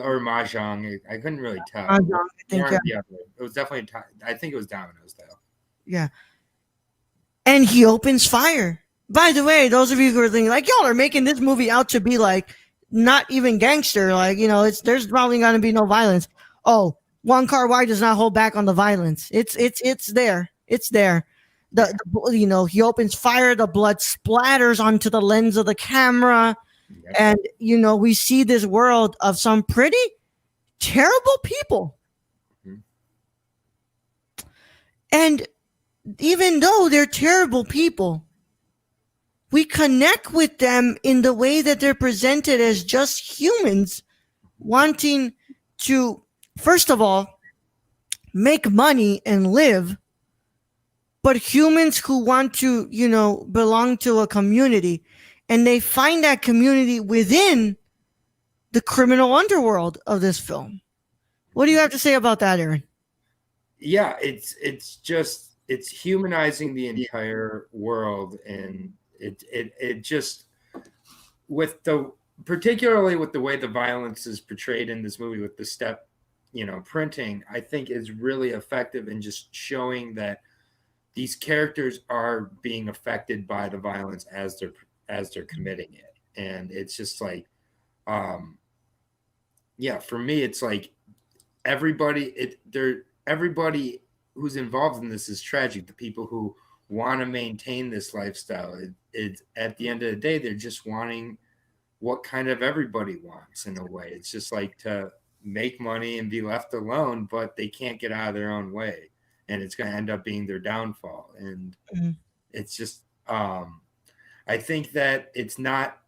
or mahjong. I couldn't really tell. Mahjong, I think, One or the other. It was definitely. I think it was dominoes though. Yeah. And he opens fire. By the way, those of you who are thinking like y'all are making this movie out to be like not even gangster, like there's probably gonna be no violence. Oh, Wong Kar-wai does not hold back on the violence. It's there. It's there. He opens fire. The blood splatters onto the lens of the camera, and we see this world of some pretty terrible people. Mm-hmm. And even though they're terrible people, we connect with them in the way that they're presented as just humans wanting to, first of all, make money and live, but humans who want to, belong to a community, and they find that community within the criminal underworld of this film. What do you have to say about that, Aaron? Yeah, it's humanizing the entire world, and it just, particularly with the way the violence is portrayed in this movie with the step printing, I think is really effective in just showing that these characters are being affected by the violence as they're committing it. And it's just like for me it's like everybody who's involved in this is tragic. The people who want to maintain this lifestyle, it's at the end of the day, they're just wanting what kind of everybody wants in a way. It's just like to make money and be left alone, but they can't get out of their own way, and it's going to end up being their downfall. And it's just I think that it's not,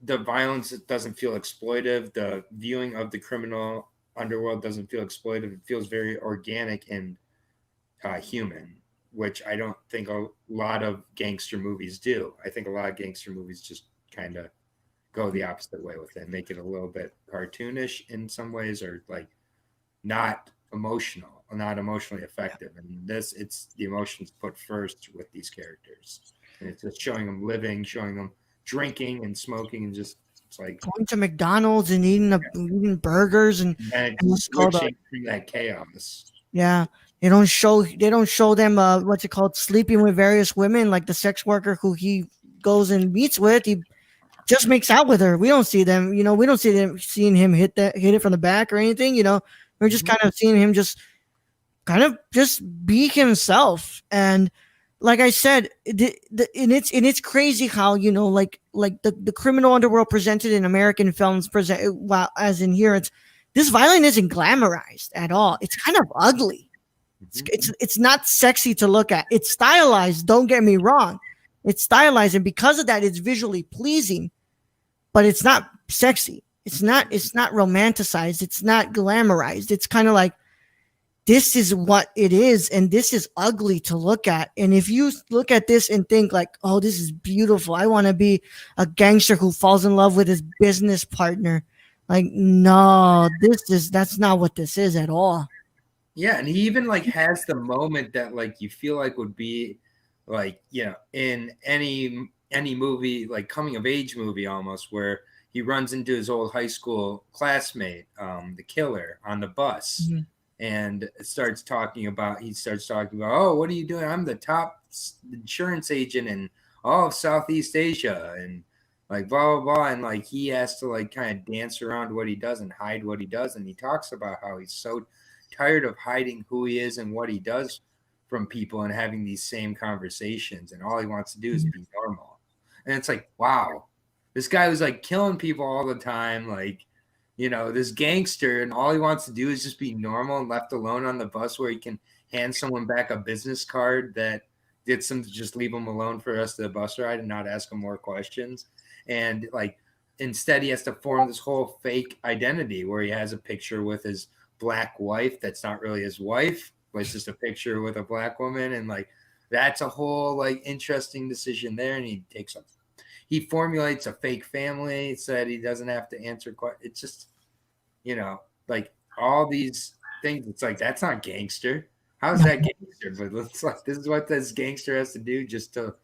the violence doesn't feel exploitive. The viewing of the criminal underworld doesn't feel exploitive. It feels very organic and human, which I don't think a lot of gangster movies do. I think a lot of gangster movies just kind of go the opposite way with it, make it a little bit cartoonish in some ways, or like not emotionally effective. And this, it's the emotions put first with these characters, and it's just showing them living, showing them drinking and smoking, and just it's like going to McDonald's and eating burgers and switching through that chaos. Yeah. They don't show them what's it called, sleeping with various women, like the sex worker who he goes and meets with. He just makes out with her. We don't see them, we don't see them seeing him hit it from the back or anything, We're just kind of seeing him just be himself. And like I said, it's crazy how, like the criminal underworld presented in American films as in here, this violence isn't glamorized at all. It's kind of ugly. It's not sexy to look at. It's stylized. Don't get me wrong. It's stylized, and because of that, it's visually pleasing, but it's not sexy. It's not romanticized. It's not glamorized. It's kind of like, this is what it is, and this is ugly to look at. And if you look at this and think like, oh, this is beautiful, I want to be a gangster who falls in love with his business partner. Like, no, that's not what this is at all. Yeah, and he even like has the moment that like you feel like would be like, in any movie, like coming of age movie almost, where he runs into his old high school classmate, the killer, on the bus, and starts talking about, oh, what are you doing? I'm the top insurance agent in all of Southeast Asia, and like blah blah blah, and like he has to like kind of dance around what he does and hide what he does, and he talks about how he's so tired of hiding who he is and what he does from people and having these same conversations, and all he wants to do is be normal. And it's like, wow, this guy was like killing people all the time, like, this gangster, and all he wants to do is just be normal and left alone on the bus, where he can hand someone back a business card that gets him to just leave him alone for the rest of the bus ride and not ask him more questions. And like instead he has to form this whole fake identity where he has a picture with his black wife that's not really his wife, but it's just a picture with a black woman, and like that's a whole like interesting decision there. And he formulates a fake family so that he doesn't have to answer questions. It's just, like all these things. It's like, that's not gangster. How is that gangster? But it's like, this is what this gangster has to do just to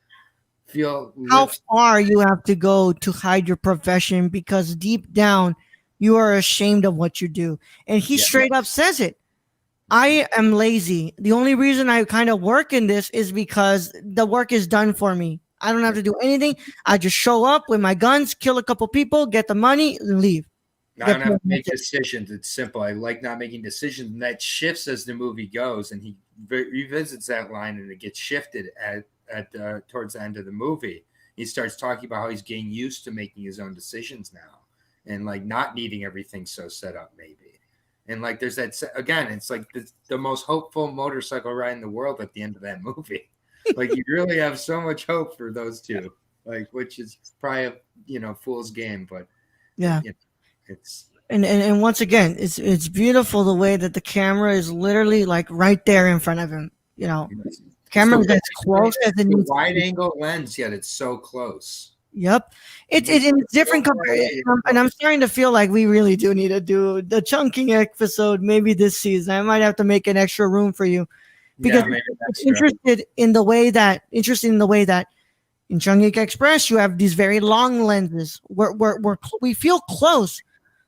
how far you have to go to hide your profession, because deep down you are ashamed of what you do. And he straight up says it. I am lazy. The only reason I kind of work in this is because the work is done for me. I don't have to do anything. I just show up with my guns, kill a couple people, get the money, and leave. I don't have to make decisions. It's simple. I like not making decisions, and that shifts as the movie goes. And he revisits that line, and it gets shifted at towards the end of the movie. He starts talking about how he's getting used to making his own decisions now, and like not needing everything so set up, maybe. And like there's that again, it's like the most hopeful motorcycle ride in the world at the end of that movie. Like you really have so much hope for those two, like which is probably a fool's game, but yeah. It's and once again, it's beautiful the way that the camera is literally like right there in front of him. Camera is as close as it needs. Wide angle lens, yet it's so close. Yep, it's different. And I'm starting to feel like we really do need to do the chunking episode maybe this season. I might have to make an extra room for you because it's interested in the way that in Chunking Express you have these very long lenses where we feel close.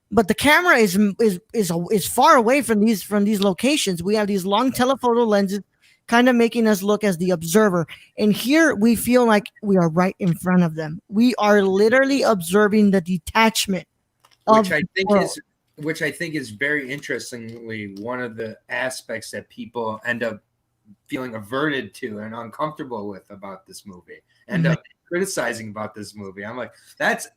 But the camera is far away from these locations. We have these long telephoto lenses, kind of making us look as the observer. And here we feel like we are right in front of them. We are literally observing the detachment, which I think is very interestingly one of the aspects that people end up feeling averted to and uncomfortable with about this movie. End up criticizing about this movie. I'm like, that's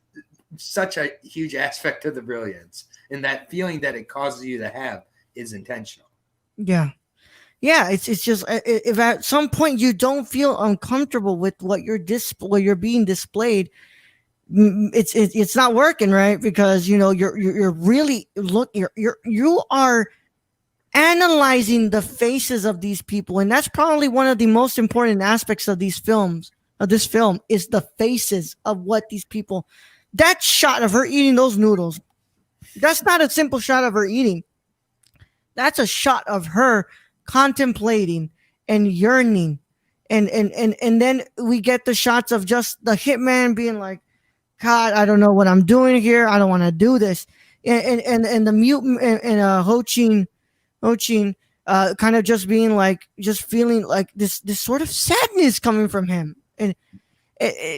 such a huge aspect of the brilliance, and that feeling that it causes you to have is intentional. Yeah, it's just if at some point you don't feel uncomfortable with what you're being displayed, it's not working, right? Because you're really you are analyzing the faces of these people, and that's probably one of the most important aspects of this film is the faces of what these people. That shot of her eating those noodles, that's not a simple shot of her eating. That's a shot of her contemplating and yearning. And then we get the shots of just the hitman being like, God, I don't know what I'm doing here. I don't want to do this. And the mutant and Ho Chin kind of just being like, just feeling like this sort of sadness coming from him. And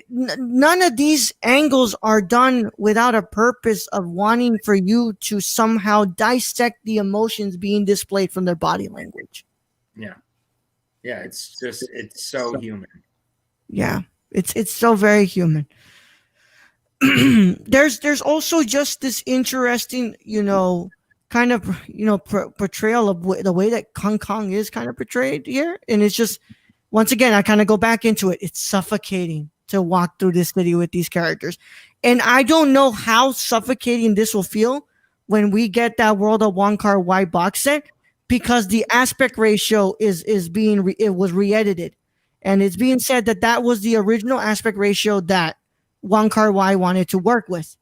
none of these angles are done without a purpose of wanting for you to somehow dissect the emotions being displayed from their body language. Yeah, it's so human. Yeah, it's so very human. There's also just this interesting, kind of, portrayal of the way that Kong Kong is kind of portrayed here, and it's just. Once again, I kind of go back into it. It's suffocating to walk through this city with these characters. And I don't know how suffocating this will feel when we get that World of Wong Kar-wai box set, because the aspect ratio it was re-edited. And it's being said that was the original aspect ratio that Wong Kar-wai wanted to work with.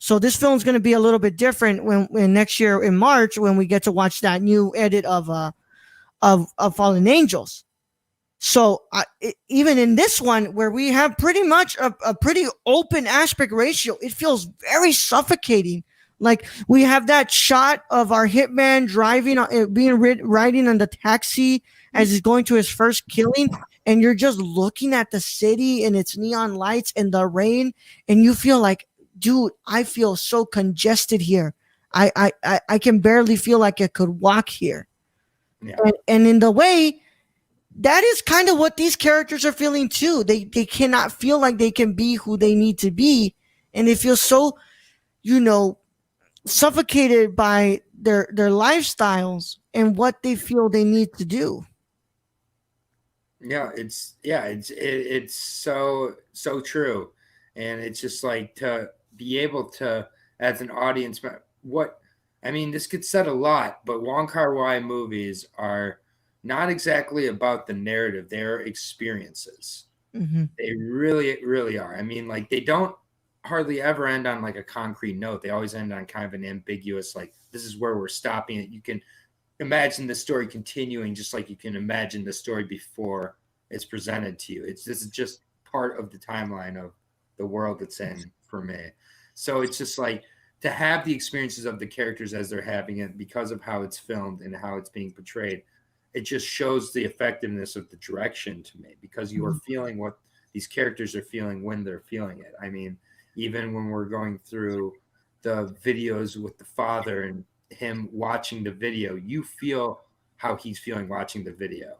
So this film's going to be a little bit different when next year in March, when we get to watch that new edit of Fallen Angels. So even in this one, where we have pretty much a pretty open aspect ratio, it feels very suffocating. Like we have that shot of our hitman riding on the taxi as he's going to his first killing, and you're just looking at the city and its neon lights and the rain, and you feel like, dude, I feel so congested here. I can barely feel like I could walk here. Yeah. And in the way. That is kind of what these characters are feeling too. They cannot feel like they can be who they need to be, and they feel so, suffocated by their lifestyles and what they feel they need to do. Yeah, it's so true, and it's just like to be able to, as an audience, this gets said a lot, but Wong Kar-wai movies are not exactly about the narrative. They're experiences. Mm-hmm. They really, really are. I mean, like they don't hardly ever end on like a concrete note. They always end on kind of an ambiguous, like, this is where we're stopping it. You can imagine the story continuing just like you can imagine the story before it's presented to you. This is just part of the timeline of the world it's in for me. So it's just like to have the experiences of the characters as they're having it because of how it's filmed and how it's being portrayed. It just shows the effectiveness of the direction to me, because you are feeling what these characters are feeling when they're feeling it. I mean, even when we're going through the videos with the father and him watching the video, you feel how he's feeling watching the video.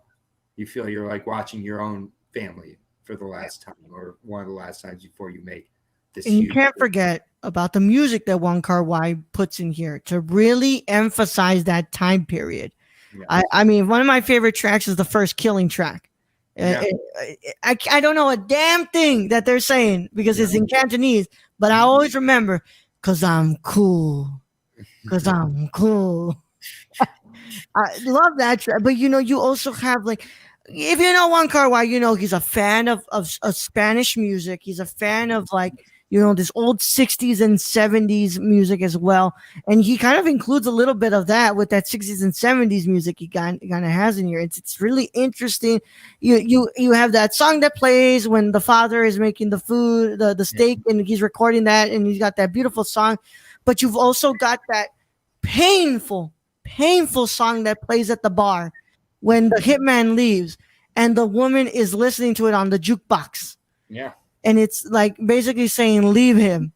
You feel you're like watching your own family for the last time, or one of the last times before you make this. And you can't forget about the music that Wong Kar-wai puts in here to really emphasize that time period. Yeah. I mean, one of my favorite tracks is the first killing track. Yeah. I don't know a damn thing that they're saying because it's in Cantonese, but I always remember, "'Cause I'm cool. 'Cause I'm cool." I love that track. But, you also have, like, if you know Wong Kar-wai, he's a fan of Spanish music. He's a fan of, like, this old 60s and 70s music as well. And he kind of includes a little bit of that with that 60s and 70s music he kind of has in here. It's really interesting. You have that song that plays when the father is making the food, the steak, and he's recording that, and he's got that beautiful song. But you've also got that painful song that plays at the bar when the hitman leaves and the woman is listening to it on the jukebox. Yeah. And it's like basically saying, leave him.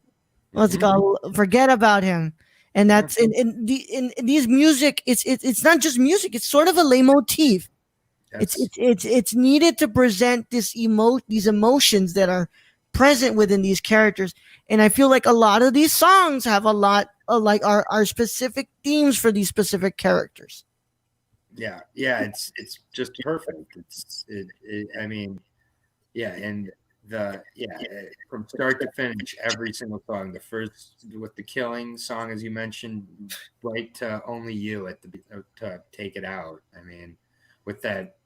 Let's go. Forget about him. And that's in these music. It's not just music. It's sort of a leitmotif. Yes. It's needed to present these emotions that are present within these characters. And I feel like a lot of these songs have a lot of, like, our specific themes for these specific characters. Yeah. It's just perfect. I mean, yeah, and. From start to finish, every single song. The first with the killing song, as you mentioned, right to Only You to Take It Out. I mean, with that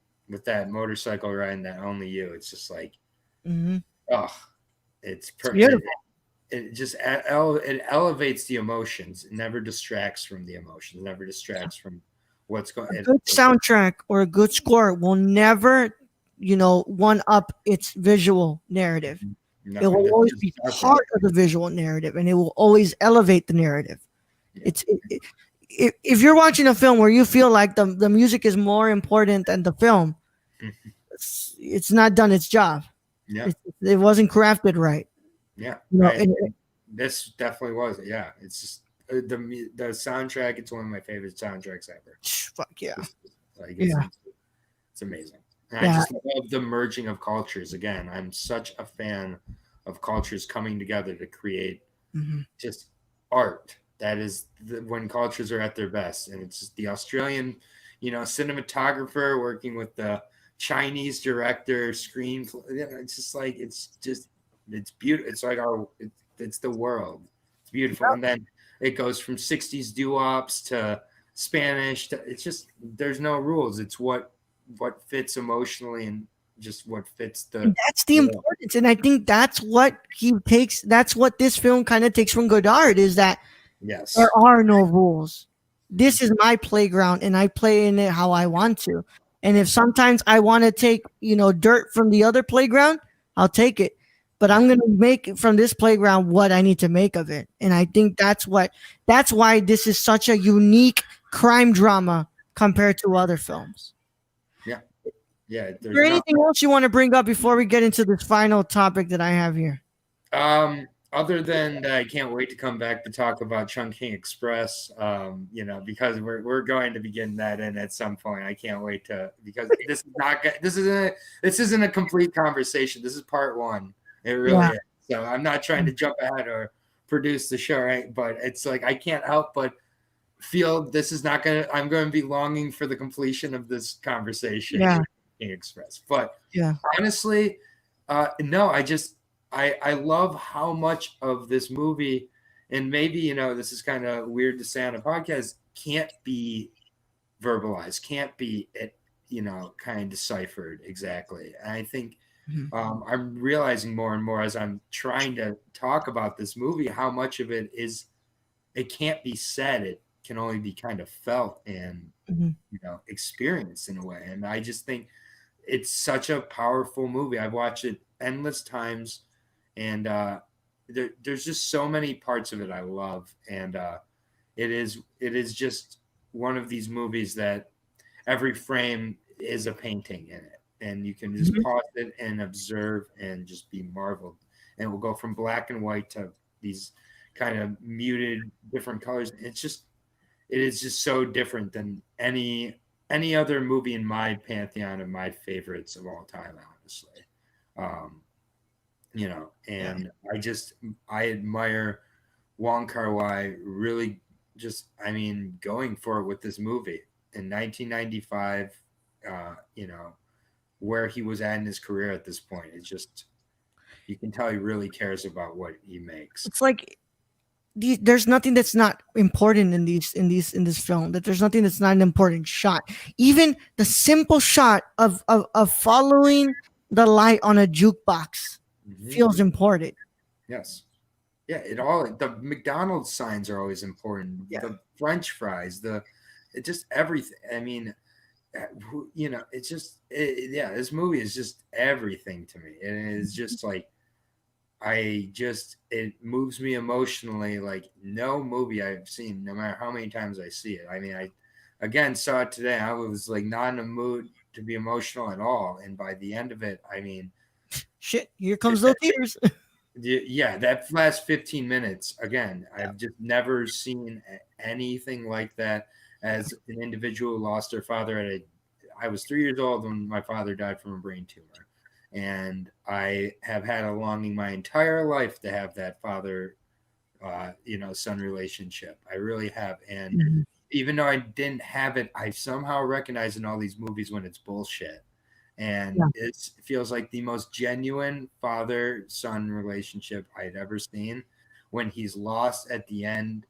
motorcycle ride, that Only You, it's just like, it's perfect. It just it elevates the emotions. It never distracts from the emotions. It never distracts from what's going. A good soundtrack or a good score will never, one up its visual narrative. No, it will always be part of the visual narrative, and it will always elevate the narrative. Yeah. If you're watching a film where you feel like the music is more important than the film, it's not done its job. Yeah, it wasn't crafted right. Yeah, this definitely was. Yeah, it's just the soundtrack. It's one of my favorite soundtracks ever. Fuck yeah! It's amazing. And I just love the merging of cultures. Again, I'm such a fan of cultures coming together to create just art. That is when cultures are at their best. And it's just the Australian, cinematographer working with the Chinese director, screenplay. It's just like, it's beautiful. It's like it's the world. It's beautiful. And then it goes from 60s doo-wops to Spanish. It's just, there's no rules. It's what fits emotionally and just what fits that's the importance. And I think that's what that's what this film kind of takes from Godard, is that there are no rules. This is my playground and I play in it how I want to. And if sometimes I want to take, dirt from the other playground, I'll take it. But I'm going to make from this playground what I need to make of it. And I think that's why this is such a unique crime drama compared to other films. Yeah. Is there anything else you want to bring up before we get into this final topic that I have here? Other than that, I can't wait to come back to talk about Chungking Express. Because we're going to be getting that in at some point. I can't wait because this isn't a complete conversation. This is part one. It really is. So I'm not trying to jump ahead or produce the show, right? But it's like I can't help but feel this is not gonna. I'm going to be longing for the completion of this conversation. Yeah. Express, but honestly, no. I love how much of this movie, and maybe this is kind of weird to say on a podcast, can't be verbalized, can't be kind of deciphered exactly. And I think I'm realizing more and more as I'm trying to talk about this movie how much of it can't be said. It can only be kind of felt and experienced in a way. And I just think it's such a powerful movie. I've watched it endless times, and there's just so many parts of it I love, and it is just one of these movies that every frame is a painting in it, and you can just pause it and observe and just be marveled. And we'll go from black and white to these kind of muted different colors. It is just so different than any other movie in my pantheon of my favorites of all time, honestly. And I admire Wong Kar-wai really going for it with this movie in 1995, where he was at in his career at this point. It's just, you can tell he really cares about what he makes. It's like there's nothing that's not important in this film. That there's nothing that's not an important shot. Even the simple shot of following the light on a jukebox feels important. Yes. Yeah, the McDonald's signs are always important. Yeah. The French fries, just everything. I mean, this movie is just everything to me. It is just like, it moves me emotionally like no movie I've seen, no matter how many times I see it. I mean, I again saw it today. I was like not in a mood to be emotional at all. And by the end of it, I mean, shit, here comes those tears. Yeah, that last 15 minutes, again, I've just never seen anything like that. As an individual who lost their father I was 3 years old when my father died from a brain tumor. And I have had a longing my entire life to have that father, son relationship. I really have. And even though I didn't have it, I somehow recognize in all these movies when it's bullshit. And it feels like the most genuine father-son relationship I'd ever seen. When he's lost at the end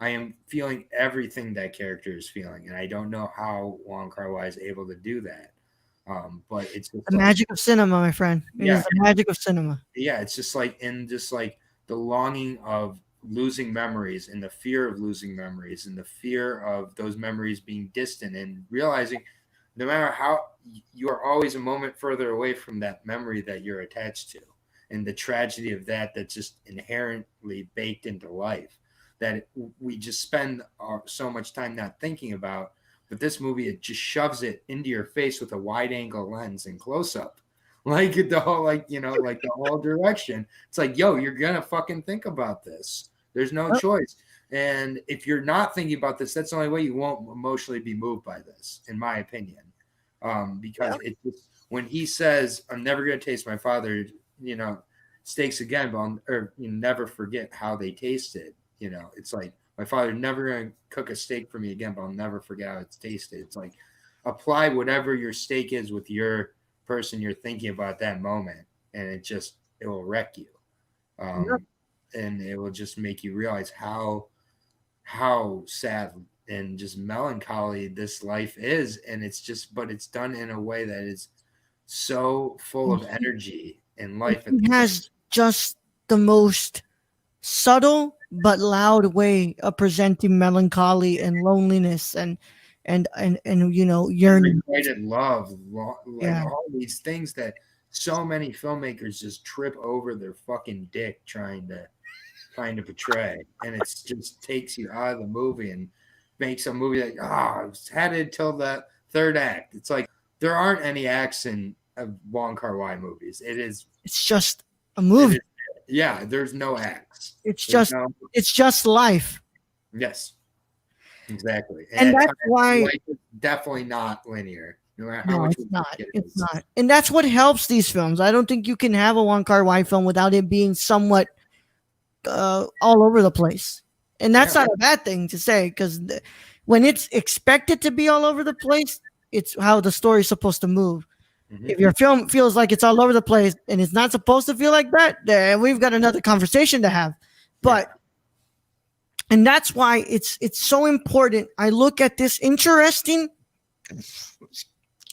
I am feeling everything that character is feeling. And I don't know how Wong Kar-wai is able to do that. But it's just the magic of cinema, my friend. It is the magic of cinema. Yeah, it's just like the longing of losing memories and the fear of losing memories and the fear of those memories being distant, and realizing no matter how, you are always a moment further away from that memory that you're attached to, and the tragedy of that's just inherently baked into life that we just spend so much time not thinking about. But this movie, it just shoves it into your face with a wide angle lens and close up, like the whole direction. It's like, yo, you're gonna fucking think about this. There's no choice. And if you're not thinking about this, that's the only way you won't emotionally be moved by this, in my opinion. Because it's just, when he says, "I'm never gonna taste my father," steaks again, but never forget how they tasted. It's like, my father never going to cook a steak for me again, but I'll never forget how it's tasted. It's like, apply whatever your steak is with your person you're thinking about at that moment, and it will wreck you. And it will just make you realize how sad and just melancholy this life is. And but it's done in a way that is so full of energy and life. It has just the most subtle but loud way of presenting melancholy and loneliness and yearning, unrequited love, all these things that so many filmmakers just trip over their fucking dick trying to portray, and it just takes you out of the movie and makes a movie like, it's headed till the third act. It's like there aren't any acts in Wong Kar-wai movies. It's just a movie. There's no acts. It's just life. Yes, exactly. And that's why life is definitely not linear. No matter how much it's not. And that's what helps these films. I don't think you can have a Wong Kar-wai film without it being somewhat all over the place. And that's not a bad thing to say, because when it's expected to be all over the place, it's how the story is supposed to move. If your film feels like it's all over the place and it's not supposed to feel like that, then we've got another conversation to have. But and that's why it's so important. I look at this interesting.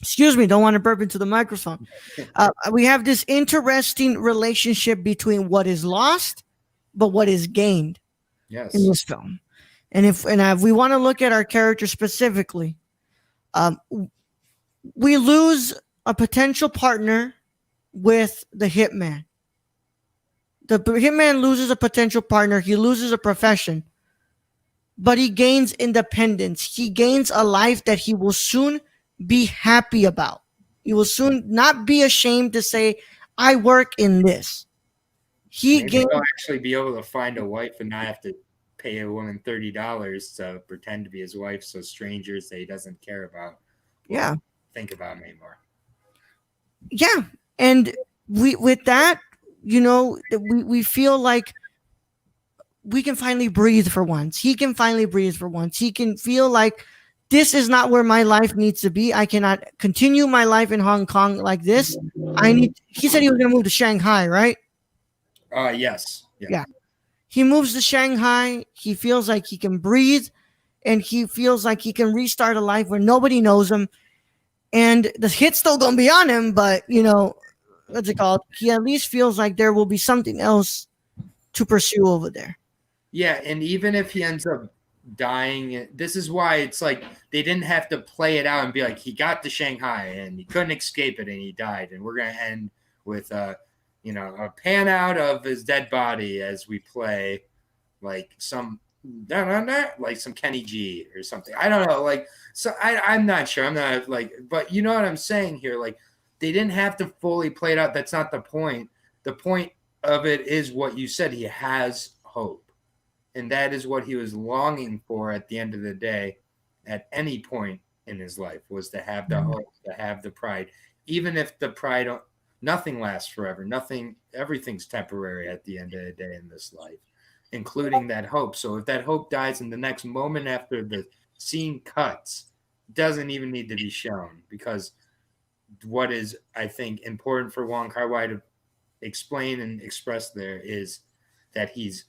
Excuse me, don't want to burp into the microphone. We have this interesting relationship between what is lost, but what is gained in this film. And if we want to look at our character specifically, we lose a potential partner with the hitman. The hitman loses a potential partner. He loses a profession, but he gains independence. He gains a life that he will soon be happy about. He will soon not be ashamed to say, I work in this. Maybe he'll actually be able to find a wife and not have to pay a woman $30 to pretend to be his wife, so strangers that he doesn't care about think about him anymore. Yeah. And with that, we feel like we can finally breathe for once. He can finally breathe for once. He can feel like this is not where my life needs to be. I cannot continue my life in Hong Kong like this. He said he was going to move to Shanghai, right? Yes. Yeah. He moves to Shanghai. He feels like he can breathe, and he feels like he can restart a life where nobody knows him. And the hit's still going to be on him, but, what's it called? He at least feels like there will be something else to pursue over there. Yeah, and even if he ends up dying, this is why it's like they didn't have to play it out and be like, he got to Shanghai and he couldn't escape it and he died. And we're going to end with, a pan out of his dead body as we play like some Kenny G or something. I don't know. Like, so I'm not sure. I'm not like, but you know what I'm saying here? Like, they didn't have to fully play it out. That's not the point. The point of it is what you said. He has hope. And that is what he was longing for at the end of the day, at any point in his life, was to have the hope, to have the pride. Even if the pride, nothing lasts forever. Everything's temporary at the end of the day in this life, including that hope. So if that hope dies in the next moment after the scene cuts, it doesn't even need to be shown, because what is, I think, important for Wong Kar-wai to explain and express there is that he's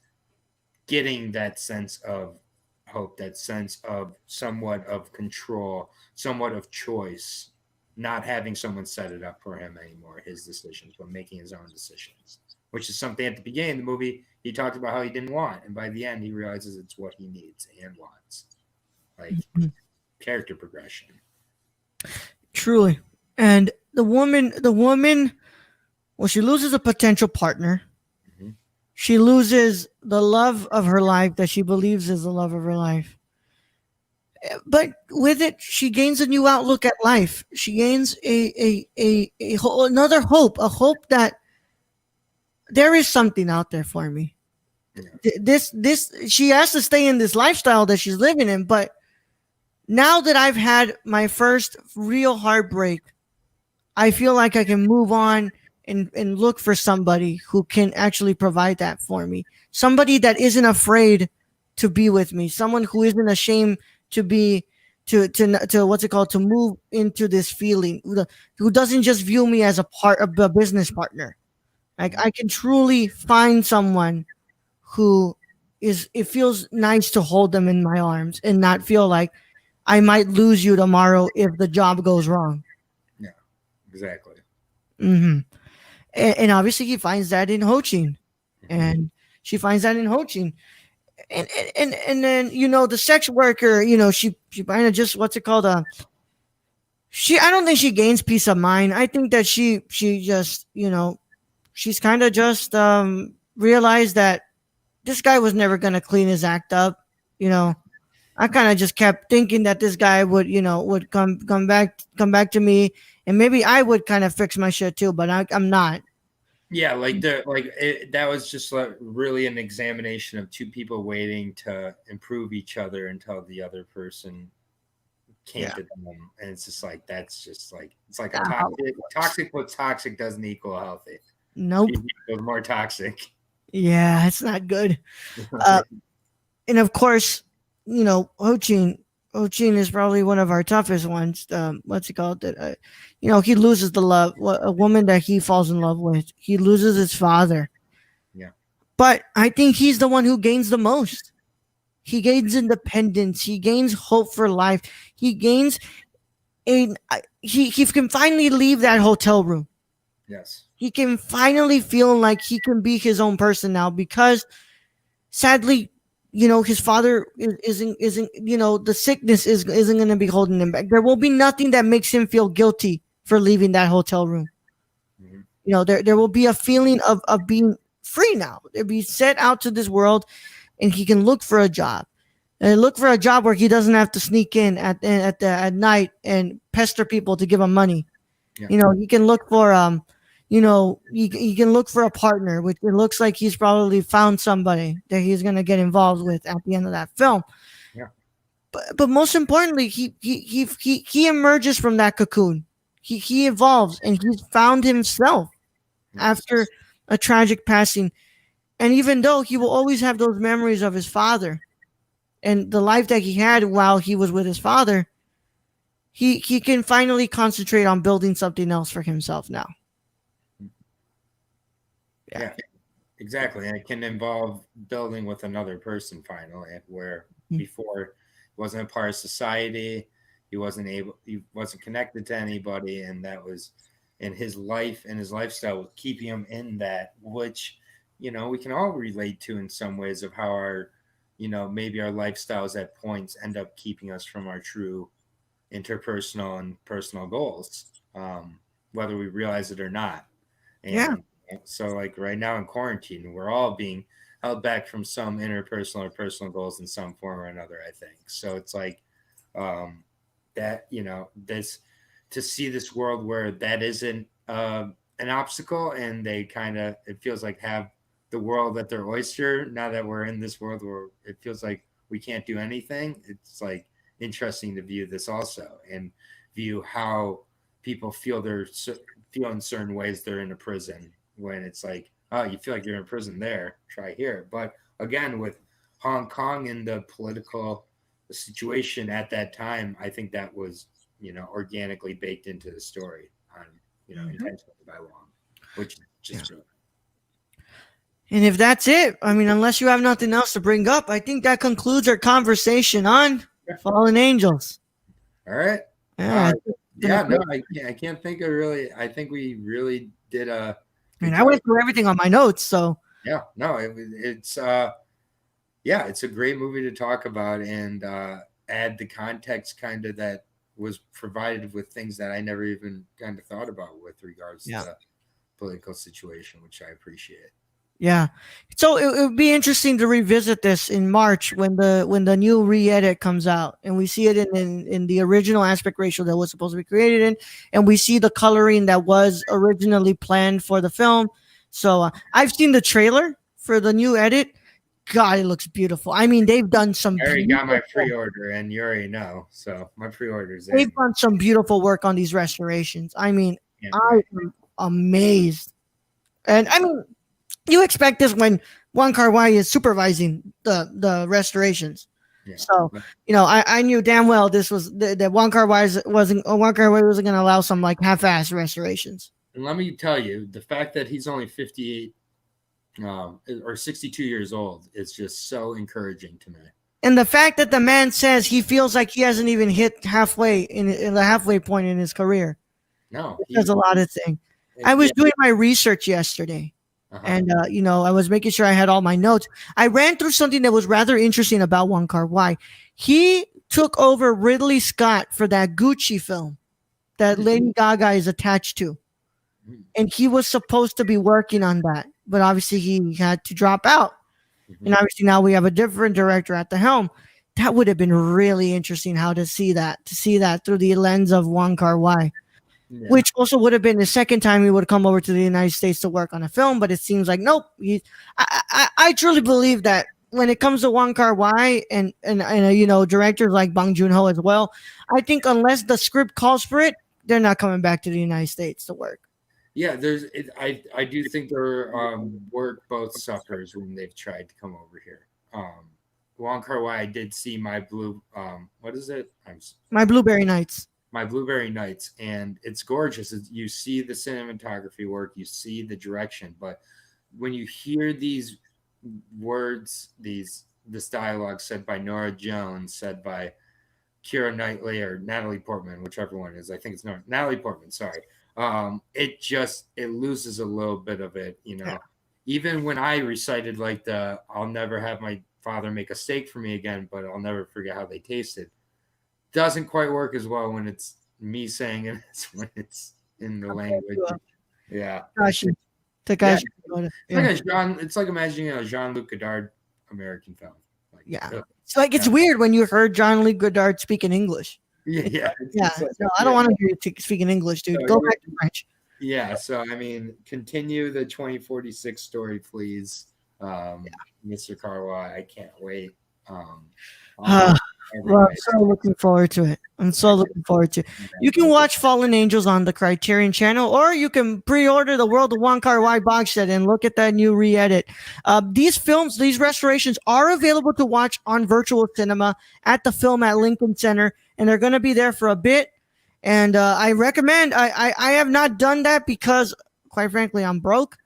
getting that sense of hope, that sense of somewhat of control, somewhat of choice, not having someone set it up for him anymore, his decisions, but making his own decisions, which is something at the beginning of the movie he talked about how he didn't want. And by the end, he realizes it's what he needs and wants. Like character progression. Truly. And the woman, well, she loses a potential partner. Mm-hmm. She loses the love of her life that she believes is the love of her life. But with it, she gains a new outlook at life. She gains another hope, a hope that there is something out there for me. Yeah. She has to stay in this lifestyle that she's living in. But now that I've had my first real heartbreak, I feel like I can move on and look for somebody who can actually provide that for me. Somebody that isn't afraid to be with me. Someone who isn't ashamed to be to what's it called, to move into this feeling, who doesn't just view me as a business partner. Like, I can truly find someone who it feels nice to hold them in my arms and not feel like I might lose you tomorrow if the job goes wrong. Yeah, exactly. Mm-hmm. And obviously he finds that in Ho-Chin, and she finds that in Ho-Chin. And then, the sex worker, she kind of just, what's it called? I don't think she gains peace of mind. I think that she just, she's kind of just realized that this guy was never going to clean his act up. I kind of just kept thinking that this guy would come back to me, and maybe I would kind of fix my shit too, but I'm not. Yeah, that was just really an examination of two people waiting to improve each other until the other person came to them, and it's just like, that's just like, it's like a toxic plus toxic doesn't equal healthy. Nope. It's more toxic. Yeah, it's not good. And of course, Ho-Chin is probably one of our toughest ones. What's it called? That he loses the love, a woman that he falls in love with. He loses his father. Yeah. But I think he's the one who gains the most. He gains independence. He gains hope for life. He gains he can finally leave that hotel room. Yes. He can finally feel like he can be his own person now, because sadly, his father isn't the sickness isn't going to be holding him back. There will be nothing that makes him feel guilty for leaving that hotel room. Mhm. You know, there will be a feeling of being free now. They'll be set out to this world, and he can look for a job. And look for a job where he doesn't have to sneak in at night and pester people to give him money. Yeah. You know, he can look for you know, he can look for a partner, which it looks like he's probably found somebody that he's gonna get involved with at the end of that film. Yeah. But most importantly, he emerges from that cocoon. He evolves, and he's found himself after a tragic passing. And even though he will always have those memories of his father and the life that he had while he was with his father, he can finally concentrate on building something else for himself now. Yeah, exactly. And it can involve building with another person finally, where before he wasn't a part of society, he wasn't connected to anybody, and that was in his life and his lifestyle was keeping him in that, which, you know, we can all relate to in some ways of how our, you know, maybe our lifestyles at points end up keeping us from our true interpersonal and personal goals, whether we realize it or not. And so like right now in quarantine, we're all being held back from some interpersonal or personal goals in some form or another, I think. So it's like that, you know, this, to see this world where that isn't an obstacle, and they kind of, it feels like have the world at their oyster now that we're in this world where it feels like we can't do anything. It's like interesting to view this also, and view how people feel in certain ways they're in a prison, when it's like, oh, you feel like you're in prison there, try here. But again, with Hong Kong and the political situation at that time, I think that was, you know, organically baked into the story on, you know, intentionally by Wong, which is just good. And if that's it, I mean, unless you have nothing else to bring up, I think that concludes our conversation on Fallen Angels. All right. Yeah, No, I can't think of really. I think we really did a. I mean, I went through everything on my notes, so yeah, no, it's it's a great movie to talk about, and add the context kind of that was provided with things that I never even kind of thought about with regards to the political situation, which I appreciate. Yeah, so it would be interesting to revisit this in March when the new re-edit comes out, and we see it in the original aspect ratio that was supposed to be created in, and we see the coloring that was originally planned for the film. So I've seen the trailer for the new edit. God, it looks beautiful. I mean, they've done some. I already got my pre-order, and you already know, so my pre-order's in. They've done some beautiful work on these restorations. I mean, I am amazed, and I mean, you expect this when Wong Kar-wai is supervising the restorations. Yeah. So, you know, I knew damn well this was that Wong Kar-wai wasn't going to allow some like half-ass restorations. And let me tell you, the fact that he's only 58 or 62 years old is just so encouraging to me. And the fact that the man says he feels like he hasn't even hit halfway in the halfway point in his career. No, there's a lot of things. I was doing my research yesterday. And, you know, I was making sure I had all my notes. I ran through something that was rather interesting about Wong Kar-wai. He took over Ridley Scott for that Gucci film that Lady Gaga is attached to. And he was supposed to be working on that. But obviously he had to drop out. And obviously now we have a different director at the helm. That would have been really interesting how to see that through the lens of Wong Kar-wai. Yeah. Which also would have been the second time he would come over to the United States to work on a film, but it seems like nope. I truly believe that when it comes to Wong Kar-wai and you know, directors like Bong Joon-ho as well, I think unless the script calls for it, they're not coming back to the United States to work. Yeah, I do think their work both suffers when they've tried to come over here. Wong Kar-wai, I did see My Blueberry Nights. My Blueberry Nights, and it's gorgeous. You see the cinematography work, you see the direction, but when you hear these words, this dialogue said by Nora Jones, said by Keira Knightley or Natalie Portman, whichever one it is, I think it's Natalie Portman, sorry. It loses a little bit of it, you know. Yeah. Even when I recited like I'll never have my father make a steak for me again, but I'll never forget how they tasted. Doesn't quite work as well when it's me saying it is when it's in the language. Yeah. Takashi. Yeah. Yeah. It's like imagining a Jean-Luc Godard American film. Like, Yeah. ugh. It's like it's weird when you heard Jean-Luc Godard speaking English. Yeah. Yeah. It's like, No, I don't want to hear you speaking English, dude. So Go back to French. Yeah. So I mean, continue the 2046 story, please. Mr. Kar-wai. I can't wait. Well, I'm so looking forward to it. I'm so looking forward to it. You can watch Fallen Angels on the Criterion channel, or you can pre-order the World of Wong Kar-wai box set and look at that new re-edit. These films, these restorations are available to watch on virtual cinema at the Film at Lincoln Center, and they're going to be there for a bit. And I recommend, I have not done that because, quite frankly, I'm broke.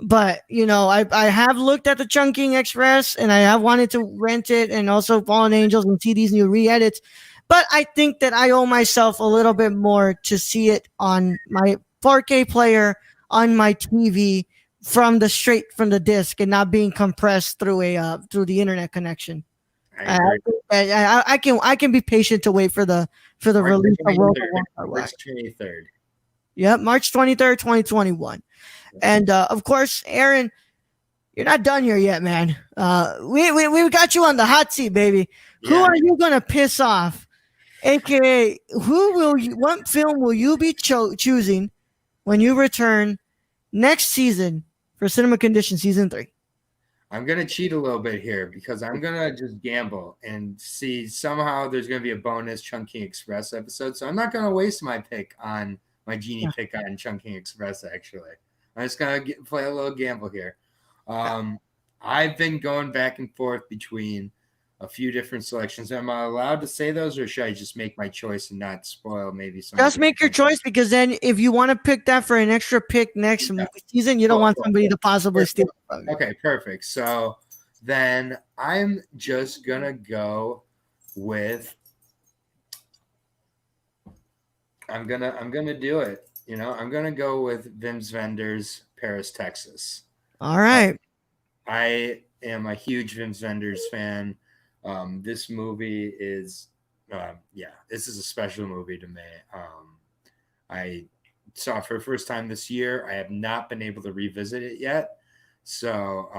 But, you know, I have looked at the Chungking Express and I have wanted to rent it and also Fallen Angels and see these new re-edits. But I think that I owe myself a little bit more to see it on my 4K player on my TV straight from the disc and not being compressed through the internet connection. I can be patient to wait for the release of World of Wong Kar-wai. March 23rd. Yep, March 23rd, 2021. And of course, Aaron, you're not done here yet, man. We got you on the hot seat, baby. Yeah. Who are you gonna piss off? AKA, what film will you be choosing when you return next season for Cinema Condition Season 3? I'm gonna cheat a little bit here because I'm gonna just gamble and see somehow there's gonna be a bonus Chungking Express episode. So I'm not gonna waste my pick on my genie pick on Chungking Express. Actually, I'm just gonna play a little gamble here. I've been going back and forth between a few different selections. Am I allowed to say those, or should I just make my choice and not spoil maybe some? Just make your choice, because then if you want to pick that for an extra pick next season, you don't want somebody to possibly steal it from you. Okay, perfect. So then I'm just gonna go with. I'm gonna do it. You know, I'm gonna go with Wim Wenders' Paris, Texas. All right. I am a huge Wim Wenders fan. This movie is, this is a special movie to me. I saw it for the first time this year. I have not been able to revisit it yet. So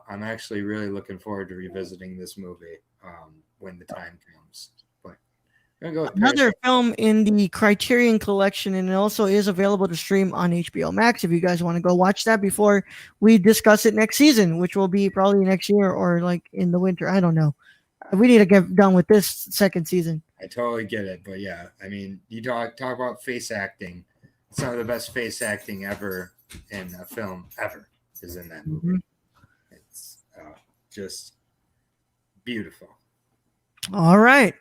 I'm actually really looking forward to revisiting this movie when the time comes. But I'm gonna go with another film in the Criterion Collection, and it also is available to stream on HBO Max if you guys want to go watch that before we discuss it next season, which will be probably next year or like in the winter. I don't know. We need to get done with this second season. I totally get it, but yeah, I mean, you talk about face acting. Some of the best face acting ever in a film ever is in that movie. It's just beautiful. All right.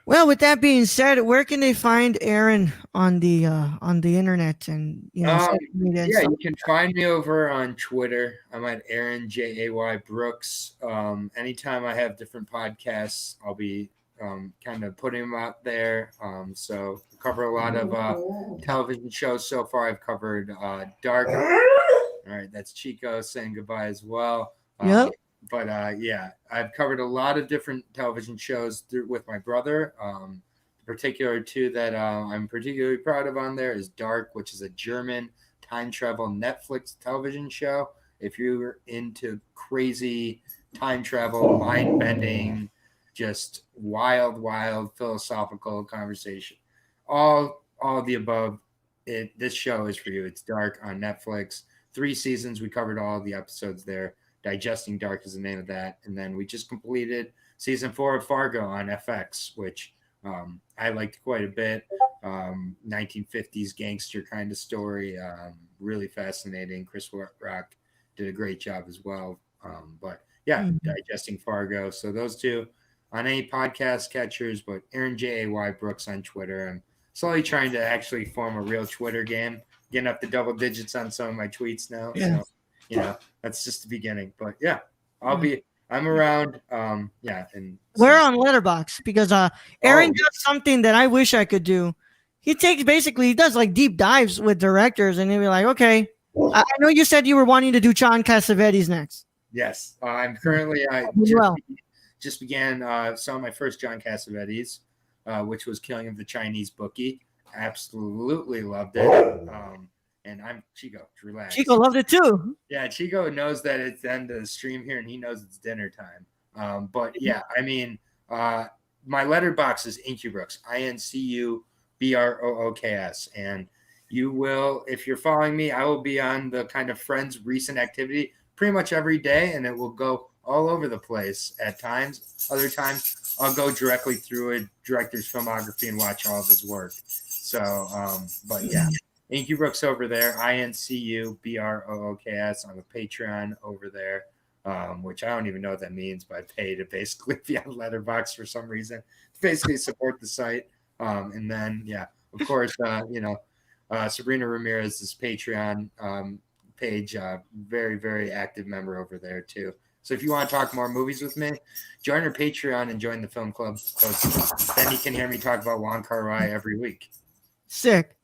Well, with that being said, where can they find Aaron on the internet and social media? Yeah, you can find me over on Twitter. I'm at Aaron Jay Brooks. Anytime I have different podcasts, I'll be kind of putting them out there. So I cover a lot of television shows so far. I've covered Dark. All right, that's Chico saying goodbye as well. Yep. But I've covered a lot of different television shows with my brother. The particular two that I'm particularly proud of on there is Dark, which is a German time travel Netflix television show. If you're into crazy time travel, mind bending, just wild philosophical conversation, all the above, this show is for you. It's Dark on Netflix. 3 seasons. We covered all the episodes there. Digesting Dark is the name of that. And then we just completed season 4 of Fargo on FX, which I liked quite a bit. 1950s gangster kind of story. Really fascinating. Chris Rock did a great job as well. Digesting Fargo. So those two on any podcast catchers, but Aaron Jay Brooks on Twitter. I'm slowly trying to actually form a real Twitter game, getting up to double digits on some of my tweets now. Yeah. So, that's just the beginning. But yeah, I'm around. And we're on Letterboxd because Aaron does something that I wish I could do. He does like deep dives with directors, and he'll be like, okay, I know you said you were wanting to do John Cassavetes next. Yes, I'm currently just began saw my first John Cassavetes, which was Killing of the Chinese Bookie. absolutely loved it. And I'm Chico. Relax. Chico loved it too. Yeah, Chico knows that it's the end of the stream here, and he knows it's dinner time. But yeah, I mean, my letterbox is Incubrooks, INCUBROOKS, and you will, if you're following me, I will be on the kind of friends recent activity pretty much every day, and it will go all over the place at times. Other times, I'll go directly through a director's filmography and watch all of his work. So, but yeah. Incubrooks over there, INCUBROOKS on the Patreon over there, which I don't even know what that means, but I pay to basically be on Letterbox for some reason to basically support the site. And then, yeah, of course, Sabrina Ramirez's Patreon page, very, very active member over there too. So if you want to talk more movies with me, join our Patreon and join the film club, because then you can hear me talk about Wong Kar-wai every week. Sick.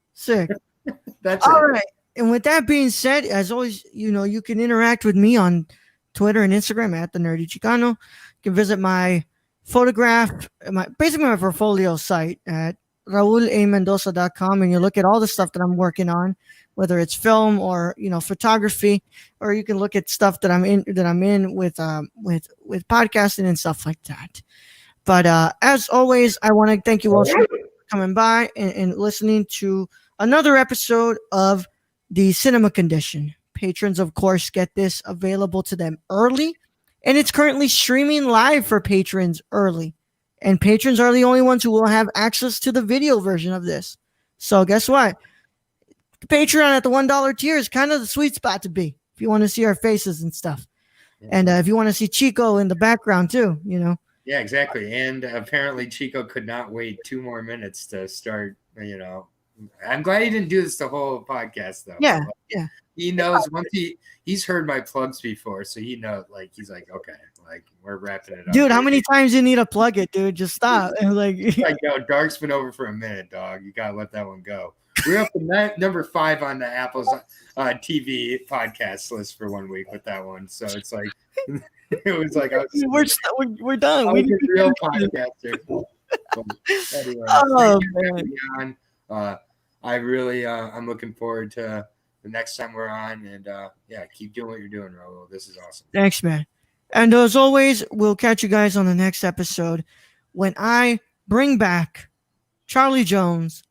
That's all it. right. And with that being said, as always, you can interact with me on Twitter and Instagram at the Nerdy Chicano. You can visit my photograph, my portfolio site at raulamendoza.com, and you look at all the stuff that I'm working on, whether it's film or photography, or you can look at stuff that I'm in with podcasting and stuff like that. But as always, I want to thank you all for coming by and listening to another episode of the Cinema Condition. Patrons, of course, get this available to them early, and it's currently streaming live for patrons early. And patrons are the only ones who will have access to the video version of this. So guess what? Patreon at the $1 tier is kind of the sweet spot to be if you want to see our faces and stuff. Yeah. And if you want to see Chico in the background too, Yeah, exactly. And apparently Chico could not wait 2 more minutes to start, I'm glad he didn't do this the whole podcast though. Yeah. He knows once he's heard my plugs before, so he knows, he's like, okay, we're wrapping it up. Dude, how many times you need to plug it, dude? Just stop. And yo, Dark's been over for a minute, dog. You gotta let that one go. We're up to number 5 on the Apple's TV podcast list for 1 week with that one. So it's like it was like we're done. I was a real podcaster. Anyway, man. I really I'm looking forward to the next time we're on, and keep doing what you're doing, Raul. This is awesome. Thanks, man. And as always, we'll catch you guys on the next episode when I bring back Charlie Jones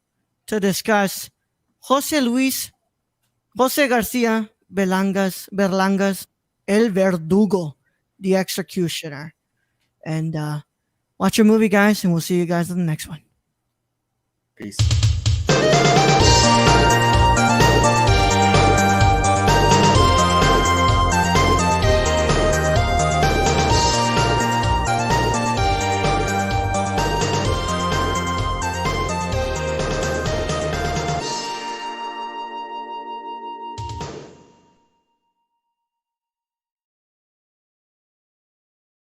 to discuss Jose Garcia Berlanga's El Verdugo, the Executioner. And watch your movie, guys, and we'll see you guys in the next one. Peace.